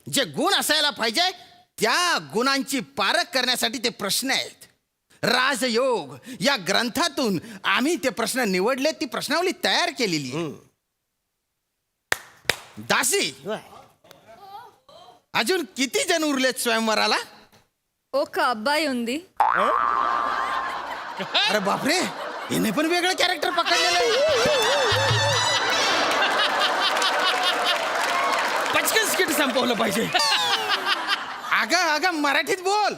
जे गुण असायला पाहिजे त्या गुणांची पारख करण्यासाठी ते प्रश्न आहेत. राजयोग या ग्रंथातून आम्ही ते प्रश्न निवडले, ती प्रश्नावली तयार केलेली. दासी, अजून किती जण उरलेत स्वयंवराला? ओ का अब्बाई उंदी. अरे बापरे, हिने पण वेगळं कॅरेक्टर पकडलेलं आहे. पचकन स्किट संपवलं पाहिजे. अगं मराठीत बोल.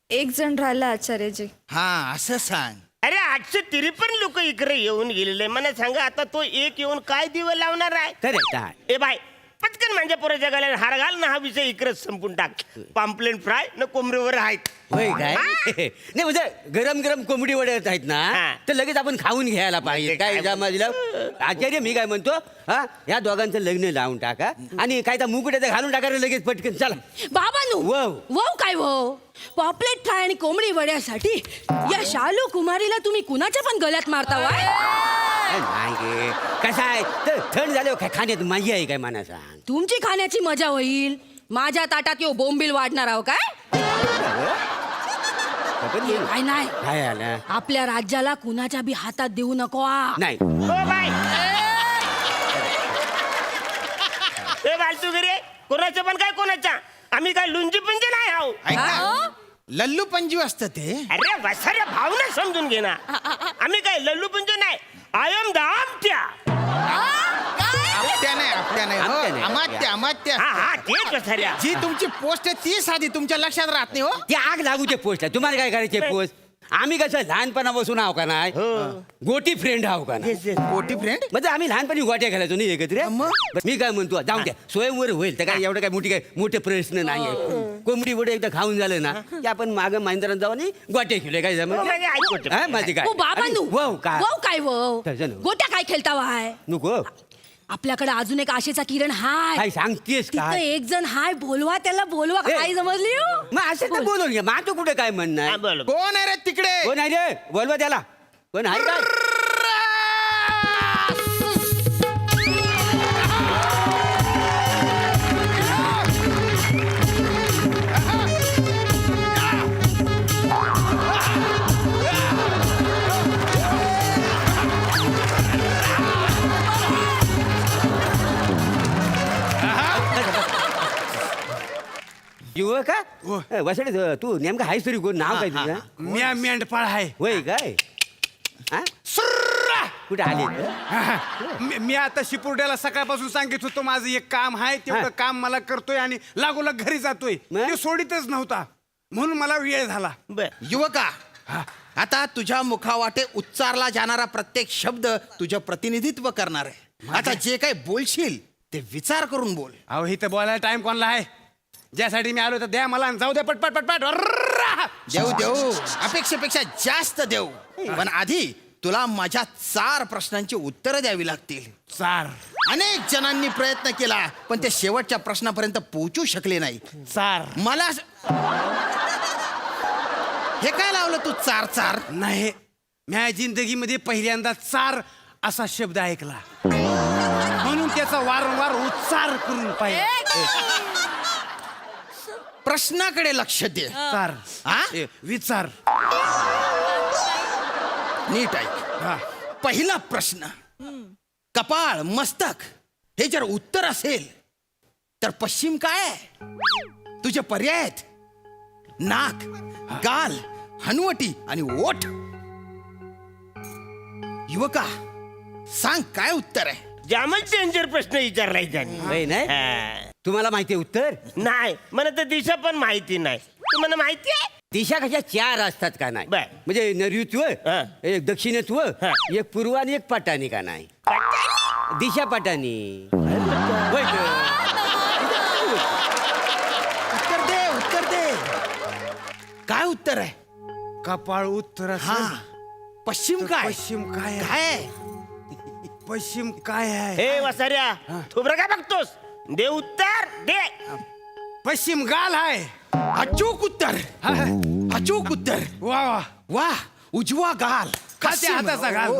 एक जण राहिला आचार्यजी. हा, असं सांग. अरे 853 लोक इकडे येऊन गेलेले. मला सांगा आता तो एक येऊन काय दिवस लावणार आहे. करेक्ट. ए बाय, पटकन माझ्या पोराच्या गळ्यात हार घाल ना, हा विषय इकडेच संपून टाक. पाम्पलेट फ्राय न कोंबडीवर आहेत. होय काय. नाही म्हणजे गरम गरम कोंबडी वडे आहेत ना, हा. तर लगेच आपण खाऊन घ्यायला पाहिजे. काय जमाजीला आचार्य, मी काय म्हणतो, हा या दोघांचं लग्न लावून टाका आणि काय तर मुकुट्याचं घालून टाका रे लगेच पटकन. चला बाबांनो, वाव. वाव काय वाव. पॉपलेट फ्राय आणि कोंबडी वड्यासाठी या शालू कुमारीला तुम्ही कुणाच्या पण गळ्यात मारता वाय. नाही गे, कसं आहे तर थंड झालं खाण्यात मजा आहे काय मना सांग. तुमची खाण्याची मजा होईल, माझ्या ताटात यो बोंबील वाढणार आहो काय. काय नाही, काय आलं आपल्या राज्याला कुणाच्या बी हातात देऊ नको आ. नाही. ओ बाय, ए बालतू गिरे, कोणाचं पण काय कोणाच्या, आम्ही काय लुंजी पुंजी नाही आहो. ऐक ना, लल्लू पंजू असतं ते. अरे वसाऱ्या भावना समजून घे ना. आम्ही काय लल्लू पंजू नाही, आय एम द आमट्या. आपट्या नाही, आपट्या नाही, आमट्या हो. नाही, अमात्या अमात्या. हा हा तेच वसाऱ्या. जी तुमची पोस्ट आहे ती साधी तुमच्या लक्षात राहत नाही हो. ती आग लागू ते पोस्ट तुम्हाला काय करायचे पोस्ट. आम्ही कसं लहानपणापासून आहो का नाही गोटी फ्रेंड आहो का नाही. गोटी फ्रेंड. म्हणजे आम्ही लहानपणी गोट्या खेळायचो नाही एकत्र. मग? बरं, मी काय म्हणतो जाऊ द्या स्वयंवर होईल तर काय एवढं काय मोठे प्रश्न नाहीये. कोंबडी वडे एकदा खाऊन झालं ना की आपण मागं महिंद्रात जाऊ आणि गोट्या खेळले काय जमलं. माझे आई गोटे. हा, माझी काय ओ बाबांनो वाव काय वाव काय वाव त्याचं ना. गोट्या काय खेळता वाय नको आपल्याकडे अजून एक आशेचा किरण हाय काय सांगतेस तिथं काय एक जण हाय बोलवा त्याला बोलवा ए. काय समजली हो? मग असं तर बोलून घ्या माझं कुठे काय म्हणणं हा, आहे. बोल. कोण आहे रे तिकडे. कोण आहे रे बोलवा त्याला कोण आहे काय. युवक का वसडे तू नेमका हायस तरी कोण नाव काय तुझं. म्या मेंढपाळ आहे. होय काय हा? कुठे आले मी आता शिपुर्ड्याला सकाळपासून सांगित होतो माझं एक काम आहे तेवढं हा. काम मला करतोय आणि लागोलाग घरी जातोय. मग? ते सोडितच नव्हता म्हणून मला वेळ झाला. बर. युवका आता तुझ्या मुखावाटे उच्चारला जाणारा प्रत्येक शब्द तुझं प्रतिनिधित्व करणार आहे. आता जे काही बोलशील ते विचार करून बोल. अहो इथं बोलायला टाइम कोणला आहे. ज्यासाठी मी आलो तर द्या मला आणि जाऊ द्या पटपट पटपट. देऊ देऊ अपेक्षेपेक्षा जास्त देऊ पण आधी तुला माझ्या 4 प्रश्नांची उत्तरं द्यावी लागतील. 4 अनेक जणांनी प्रयत्न केला पण ते शेवटच्या प्रश्नापर्यंत पोहोचू शकले नाही. 4 मला हे काय लावलं तू 4 नाही. मी जिंदगीमध्ये पहिल्यांदा 4 असा शब्द ऐकला म्हणून त्याचा वारंवार उच्चार करून पाहिजे. प्रश्नाकडे लक्ष दे. 4 विचार नीट ऐक. पहिला प्रश्न कपाळ मस्तक हे जर उत्तर असेल तर पश्चिम काय आहे. तुझे पर्याय आहेत नाक गाल हनुवटी आणि ओठ. युवका सांग काय उत्तर आहे. जामच डेंजर प्रश्न विचारलाय त्यांनी. होय नाही हा. तुम्हाला माहिती आहे उत्तर. नाही मला तर दिशा पण माहिती नाही. तुम्हाला माहिती आहे. दिशा कशा 4 असतात का नाही. बर. म्हणजे नैऋत्य हा. एक दक्षिणत्व हा. एक पूर्व आणि एक पाटाणी का नाही. दिशा पाटाणी होय गं. उत्तर दे उत्तर दे. काय उत्तर आहे. कपाळ उत्तर हा. पश्चिम काय. पश्चिम काय आहे. पश्चिम काय आहे. हे वसाऱ्या थोबरं काय बघतोस. दे उत्तर दे. पश्चिम गाल आहे. अचूक उत्तर. अचूक उत्तर. वा वा वा उजवा गाल. खात्या हाताचा गाल.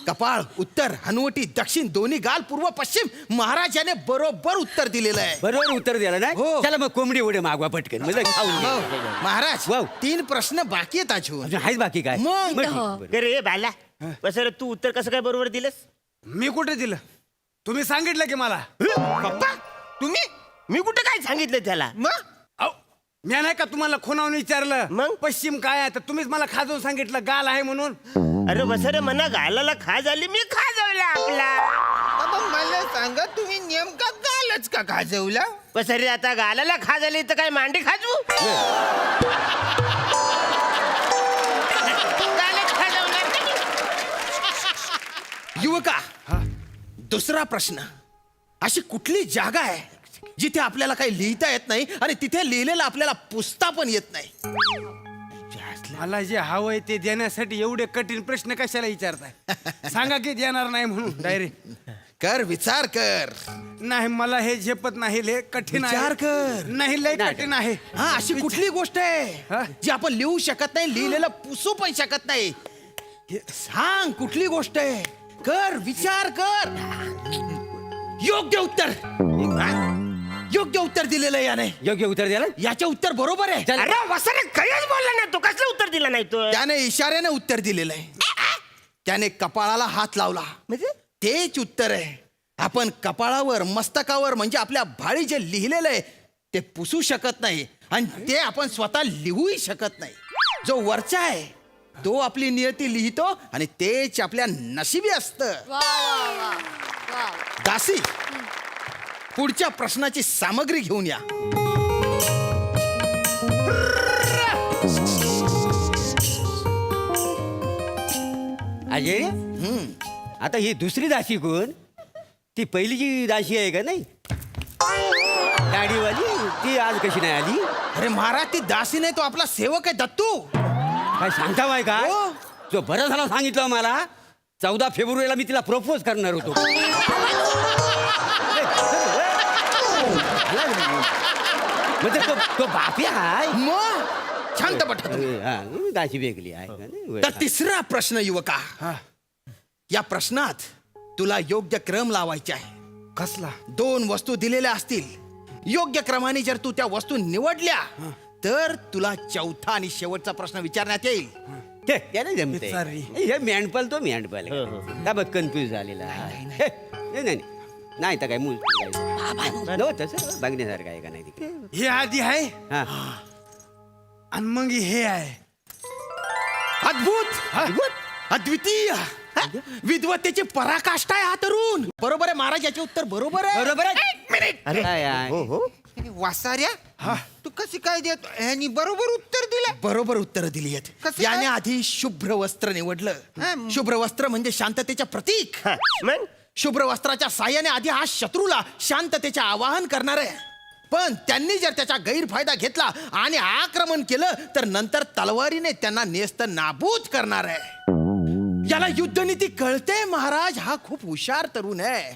कपाळ उत्तर हनुवटी दक्षिण दोन्ही गाल पूर्व पश्चिम. महाराजाने बरोबर उत्तर दिलेलं आहे. बरोबर उत्तर द्यायला नाही. हो. चला मग कोंबडी उडे मागवा पटकन म्हणजे खाऊन घे. महाराज वाव. 3 प्रश्न बाकी आहेत अजून. अजून आहेच बाकी काय. मग. मग ठीक, बरं. अरे हे बाला वसाऱ्या तू उत्तर कसं काय बरोबर दिलंस. मी कुठे दिलं. तुम्ही सांगितलं की मला. पप्पा तुम्ही मी कुठे काय सांगितलं त्याला. मग मी नाही का तुम्हाला खुणावून विचारलं मग? पश्चिम काय आहे तर तुम्हीच मला खाजवून सांगितलं गाल आहे म्हणून. अरे वसाऱ्या मना गालाला खा झाली मी खाजवला आपला. मला सांगा तुम्ही नेमका गालच का खाजवला. वसाऱ्या आता गालाला खा झाली तर काय मांडी खाजवू. गालच खाजवणार का मी? युवका दुसरा प्रश्न अशी कुठली जागा आहे जिथे आपल्याला काही लिहिता येत नाही आणि तिथे लिहिलेलं आपल्याला पुसता पण येत नाही. मला जे हवंय ते देण्यासाठी एवढे कठीण प्रश्न कशाला विचारताय. सांगा की देणार नाही म्हणून डायरेक्ट. कर विचार कर. नाही मला हे झेपत नाही. लय कठीण आहे. विचार कर. नाही लय कठीण आहे. हा अशी कुठली गोष्ट आहे जी आपण लिहू शकत नाही लिहिलेलं पुसू पण शकत नाही. सांग कुठली गोष्ट आहे. कर विचार कर. योग्य उत्तर. योग्य उत्तर दिलेलं आहे याने. योग्य उत्तर द्यायला. याचे उत्तर बरोबर आहे. अरे वसाऱ्या काहीच बोलला नाही तो. कसलं उत्तर दिला नाही तो. त्याने इशाऱ्याने उत्तर दिलेलं आहे. त्याने कपाळाला हात लावला म्हणजे तेच उत्तर आहे. आपण कपाळावर मस्तकावर म्हणजे आपल्या भाळी जे लिहिलेलं आहे ते पुसू शकत नाही आणि ते आपण स्वतः लिहूही शकत नाही. जो वरचा आहे तो आपली नियती लिहितो आणि तेच आपल्या नशिबी असतं. वा वा वा वा. दासी, पुढच्या प्रश्नाची सामग्री घेऊन या. अजय आता ही दुसरी दासी कोण? ती पहिलीची दासी आहे का नाही? गाडीवाली ती आज कशी नाही आली? अरे महाराज, ती दासी नाही, तो आपला सेवक आहे दत्तू. काय सांगता बाय का? हो. तो बरं झाला सांगितलं मला. 14 फेब्रुवारीला मी तिला प्रपोज करणार होतो. म्हणजे तो बापी आहे. मग शांत बटा तुम्ही. हा, दासी वेगळी आहे का नाही? तर तिसरा प्रश्न युवका, या प्रश्नात तुला योग्य क्रम लावायचा आहे. कसला? 2 वस्तू दिलेल्या असतील. योग्य क्रमाने जर तू त्या वस्तू निवडल्या तर तुला चौथा आणि शेवटचा प्रश्न विचारण्यात येईल. त्याला जमते. हे मेंढपाल तो मेंढपाल का बघ कन्फ्युज झालेला आहे. नाही नाही तर काय मूल तसं बघण्यासारखं आहे का नाही तिकडे? हे आधी आहे हा. आणि मग हे आहे. अद्भुत, अद्वितीय, विद्वत्तेची पराकाष्ठा आहे हा तरुण. बरोबर आहे महाराज, याचे उत्तर बरोबर आहे. बरोबर आहे. अरे काय आहे? वासाऱ्या, तू कशी काय देत? ह्यानी बरोबर उत्तर दिलं. बरोबर उत्तर दिली आहेत. कसं याने काय? आधी शुभ्र वस्त्र निवडलं. शुभ्र वस्त्र म्हणजे शांततेच्या प्रतीक. मग शुभ्र वस्त्राच्या साह्याने आधी हा शत्रूला शांततेचे आवाहन करणार आहे. पण त्यांनी जर त्याचा गैरफायदा घेतला आणि आक्रमण केलं तर नंतर तलवारीने त्यांना नेस्त नाबूद करणार आहे. याला युद्धनीती कळते महाराज. हा खूप हुशार तरुण आहे.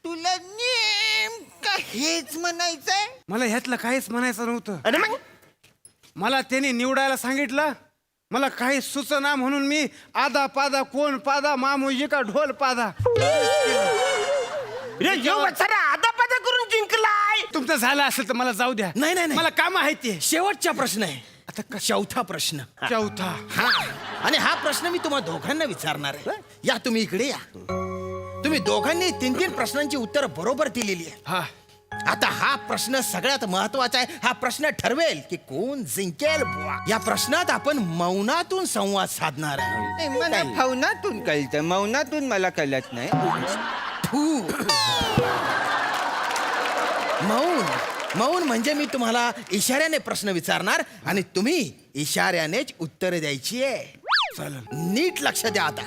तुला नेमका हेच म्हणायचंय? मला ह्यातलं काहीच म्हणायचं नव्हतं. अरे मग मला त्याने निवडायला सांगितलं. मला काही सुचना म्हणून मी आदा पादा कोण पादा मामोजी का ढोल पादा. आधा पादा करून जिंकलाय. तुमचं झालं असेल तर मला जाऊ द्या. नाही, नाही, नाही. मला काम आहे ते. शेवटचा प्रश्न आहे. आता चौथा प्रश्न. चौथा. हा, आणि हा प्रश्न मी तुम्हा दोघांना विचारणार आहे. या तुम्ही इकडे या. तुम्ही दोघांनी 3 प्रश्नांची उत्तर बरोबर दिलेली आहे. हा. आता हा प्रश्न सगळ्यात महत्वाचा आहे. हा प्रश्न ठरवेल की कोण जिंकेल बुवा. या प्रश्नात आपण मौनातून संवाद साधणार आहे. मला फौनातून कळतं, मौनातून मला कळत नाही. फू. मौन म्हणजे मी तुम्हाला इशाऱ्याने प्रश्न विचारणार आणि तुम्ही इशाऱ्यानेच उत्तर द्यायची आहे. नीट लक्ष द्या आता.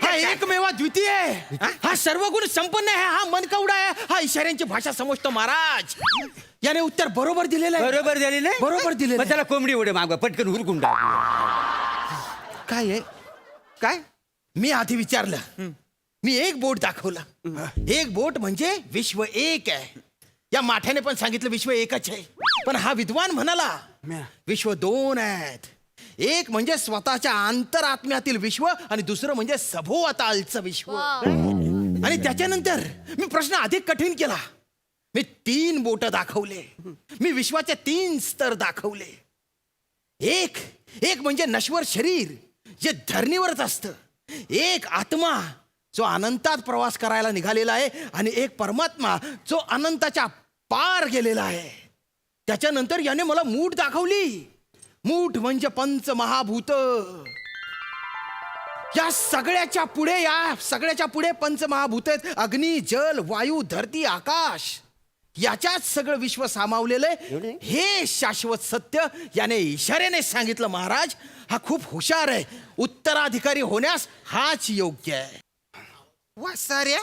हा एकमेवा द्वितीय आहे. हा सर्वगुण संपन्न आहे. हा मनकवडा आहे. हा इशाऱ्यांची भाषा समजतो महाराज. याने उत्तर बरोबर दिलेलं आहे. बरोबर झाली नाही? बरोबर दिलेलं मग आहे. त्याला कोंबडी उडे मागवा पटकन हुरकून टाक. काय आहे? काय? मी आधी विचारलं. मी एक बोट दाखवलं. एक बोट म्हणजे विश्व एक आहे. या माठ्याने पण सांगितलं विश्व एकच आहे. पण हा विद्वान म्हणाला विश्व 2 आहेत. एक म्हणजे स्वतःच्या अंतरात्म्यातील विश्व आणि दुसरं म्हणजे सभोवतालचं विश्व. आणि त्याच्यानंतर मी प्रश्न अधिक कठीण केला. मी 3 बोट दाखवले. मी विश्वाचे 3 स्तर दाखवले. एक म्हणजे नश्वर शरीर जे धरणीवरच असतं. एक आत्मा जो अनंतात प्रवास करायला निघालेला आहे आणि एक परमात्मा जो अनंताच्या पार गेलेला आहे. त्याच्यानंतर याने मला मूठ दाखवली. मूठ म्हणजे पंचमहाभूत. या सगळ्याच्या पुढे पंचमहाभूत आहेत. अग्नी, जल, वायू, धरती, आकाश. याच्यात सगळं विश्व सामावलेलं आहे. हे शाश्वत सत्य याने इशाऱ्याने सांगितलं महाराज. हा खूप हुशार आहे. उत्तराधिकारी होण्यास हाच योग्य आहे. वासाऱ्या,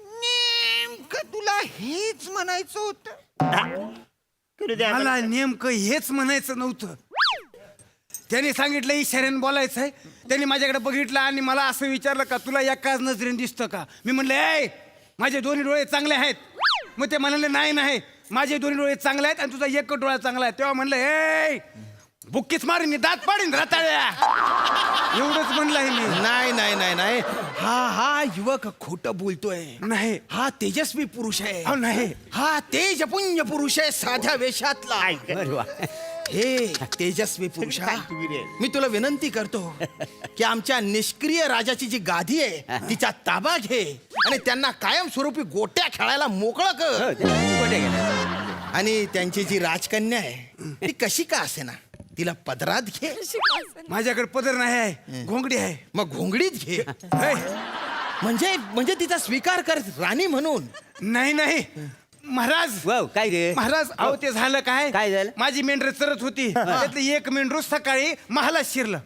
नेमकं तुला हेच म्हणायचं होतं. करू द्या मला आम्हाला. नेमकं हेच म्हणायचं नव्हतं. त्याने सांगितलं इशाऱ्याने बोलायचं आहे. त्यांनी माझ्याकडे बघितलं आणि मला असं विचारलं का तुला एकाच नजरेने दिसतं का. मी म्हणलं ए माझे दोन्ही डोळे चांगले आहेत. मग ते म्हणाले नाही माझे दोन्ही डोळे चांगले आहेत आणि तुझा एक डोळा चांगला आहे. तेव्हा म्हणलं ए बुक्कीच मारीन दात पाडीन रताळ्या. एवढंच म्हणलंय मी. नाही हा युवक खोटं बोलतोय. नाही हा तेजस्वी पुरुष आहे. अहो, नाही. हा तेजपुंज पुरुष आहे साध्या वेशातला. ऐक. हे तेजस्वी पुरुषा, सांगतो की रे. मी तुला विनंती करतो की आमच्या निष्क्रिय राजाची जी गादी आहे तिचा ताबा घे आणि त्यांना कायमस्वरूपी गोट्या खेळायला मोकळं कर. आणि त्यांची जी राजकन्या आहे ती कशी का असेना तिला पदरात घे. माझ्याकडे पदर नाही आहे, घोंगडी आहे. मग घोंगडीत घे. हे, म्हणजे तिचा स्वीकार कर राणी म्हणून. नाही महाराज काय रे महाराज अहो ते झालं काय झालं? माझी मेंढर चरत होती. त्यातलं एक मेंढरू सकाळी महालात शिरलं.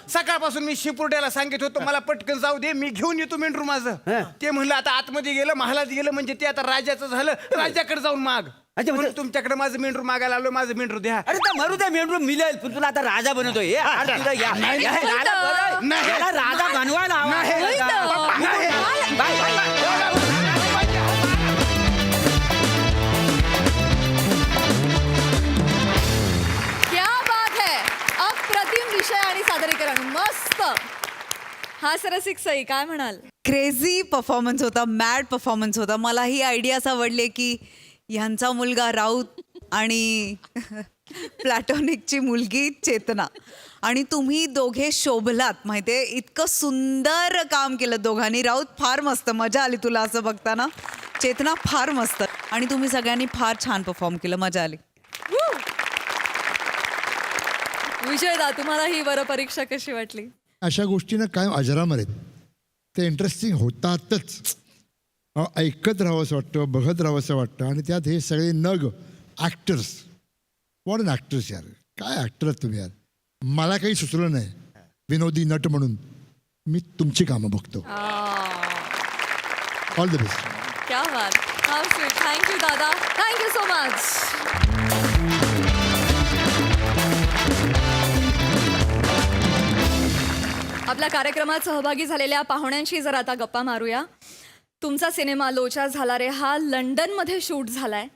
सकाळपासून मी शिपुर्ड्याला सांगित होतो मला पटकन जाऊ दे मी घेऊन येतो मेंढरू माझं. ते म्हणलं आता आतमध्ये गेलं महालात गेलं म्हणजे ते आता राजाचं झालं. राजाकडे जाऊन माग. म्हणून तुमच्याकडे माझं मेंढरू मागायला आलो. माझं मेंढरू द्या. अरे तर मरू द्या मेंढरू मिळेल पण तुला आता राजा बनवतोय हे, अरे तुला या- नाही, या- नाही. राजा बनव. नाही. याला राजा बनवायला हवा. नाही. नाही. बाय. क्या बात है. अप्रतिम विषय आणि सादरीकरण मस्त. हा सरसिक सई काय म्हणाल. क्रेझी परफॉर्मन्स होता, मॅड परफॉर्मन्स होता. मला ही आयडियाच आवडली की ह्यांचा मुलगा राऊत आणि प्लॅटॉनिकची मुलगी चेतना आणि तुम्ही दोघे शोभलात माहितीये. इतकं सुंदर काम केलं दोघांनी. राऊत फार मस्त, मजा आली तुला असं बघताना. चेतना फार मस्त आणि तुम्ही सगळ्यांनी फार छान परफॉर्म केलं, मजा आली. विजयदा तुम्हाला ही वर परीक्षा कशी वाटली. अशा गोष्टींना कायम अजरामर आहेत. ते इंटरेस्टिंग होतातच. ऐकत राहावंसं वाटतं, बघत राहावंसं वाटतं. आणि त्यात हे सगळे नग ॲक्टर्स. वॉट अन ॲक्टर्स यार. काय ॲक्टर आहात तुम्ही यार. मला काही सुचलं नाही विनोदी नट म्हणून. मी तुमची कामं बघतो. All the best. क्या बात. How sweet. थँक्यू दादा. Thank you so much. आपल्या कार्यक्रमात सहभागी झालेल्या पाहुण्यांशी जर आता गप्पा मारूया. तुमचा सिनेमा लोचा झाला रे हा लंडनमध्ये शूट झालाय.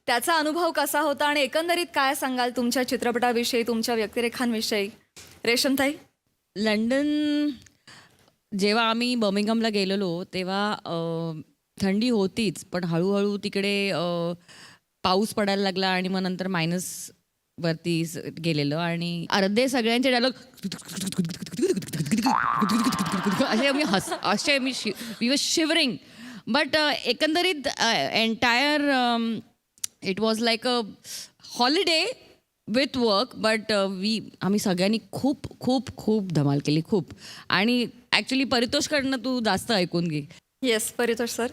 त्याचा अनुभव कसा होता आणि एकंदरीत काय सांगाल तुमच्या चित्रपटाविषयी, तुमच्या व्यक्तिरेखांविषयी. रेशमताई. लंडन जेव्हा आम्ही बर्मिंगहमला गेलेलो तेव्हा थंडी होतीच पण हळूहळू तिकडे पाऊस पडायला लागला आणि मग नंतर मायनस वरती गेलेलो आणि अर्धे सगळ्यांचे डायलॉग असे मी वी वॉज शिवरिंग. बट एकंदरीत entire it was like a holiday with work. But आम्ही सगळ्यांनी खूप खूप खूप धमाल केली खूप. आणि ॲक्च्युली परितोषकडनं तू जास्त ऐकून घे. Yes Paritosh sir.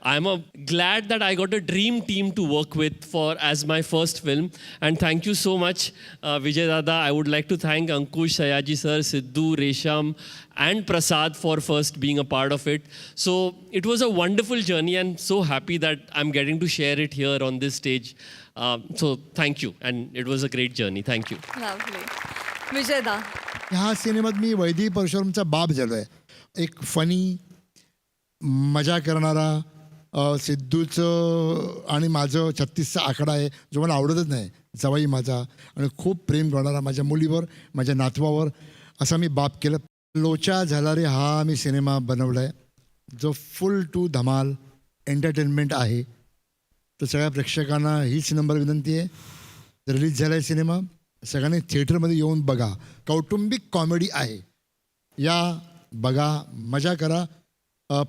I'm glad that I got a dream team to work with as my first film. And thank you so much, Vijay Dada. I would like to thank Ankush, Sayaji sir, Sidhu, Resham and Prasad for first being a part of it. So it was a wonderful journey and so happy that I'm getting to share it here on this stage. So thank you. And it was a great journey. Thank you. Lovely. विजयदा. ह्या सिनेमात मी वैदिक परशुरामचा बाप झालो आहे. एक funny मजा करणारा सिद्धूचं आणि माझं 36चा आकडा आहे जो मला आवडतच नाही. जवाई माझा आणि खूप प्रेम करणारा माझ्या मुलीवर माझ्या नातवावर असा मी बाप केलं. लोचा झाला रे हा मी सिनेमा बनवला आहे जो फुल टू धमाल एंटरटेनमेंट आहे. तर सगळ्या प्रेक्षकांना हीच नंबर विनंती आहे. रिलीज झाला आहे सिनेमा सगळ्यांनी थिएटरमध्ये येऊन बघा. कौटुंबिक कॉमेडी आहे. या बघा मजा करा.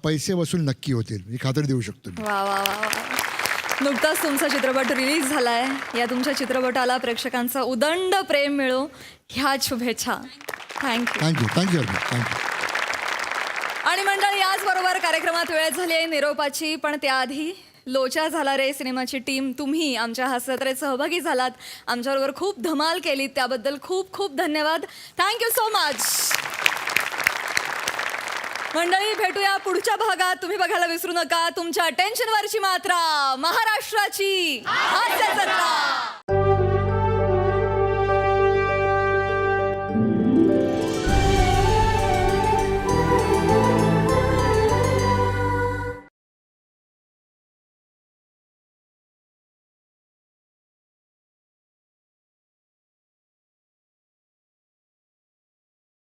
पैसे वसूल नक्की होतील ही खात्री देऊ शकतो. वा वा वा वा. नुकताच तुमचा चित्रपट रिलीज झालाय. या तुमच्या चित्रपटाला प्रेक्षकांचं उदंड प्रेम मिळो ह्या शुभेच्छा. थँक्यू. Thank you thank you thank you. आणि मंडळी याचबरोबर कार्यक्रमात वेळ झाली आहे निरोपाची. पण त्याआधी लोचा झाला रे सिनेमाची टीम तुम्ही आमच्या हा सत्रात सहभागी झालात. आमच्याबरोबर खूप धमाल केली त्याबद्दल खूप खूप धन्यवाद. Thank you so much. मंडळी भेटूया पुढच्या भागात. तुम्ही बघायला विसरू नका तुमच्या टेन्शनवरची मात्रा महाराष्ट्राची हास्य जत्रा.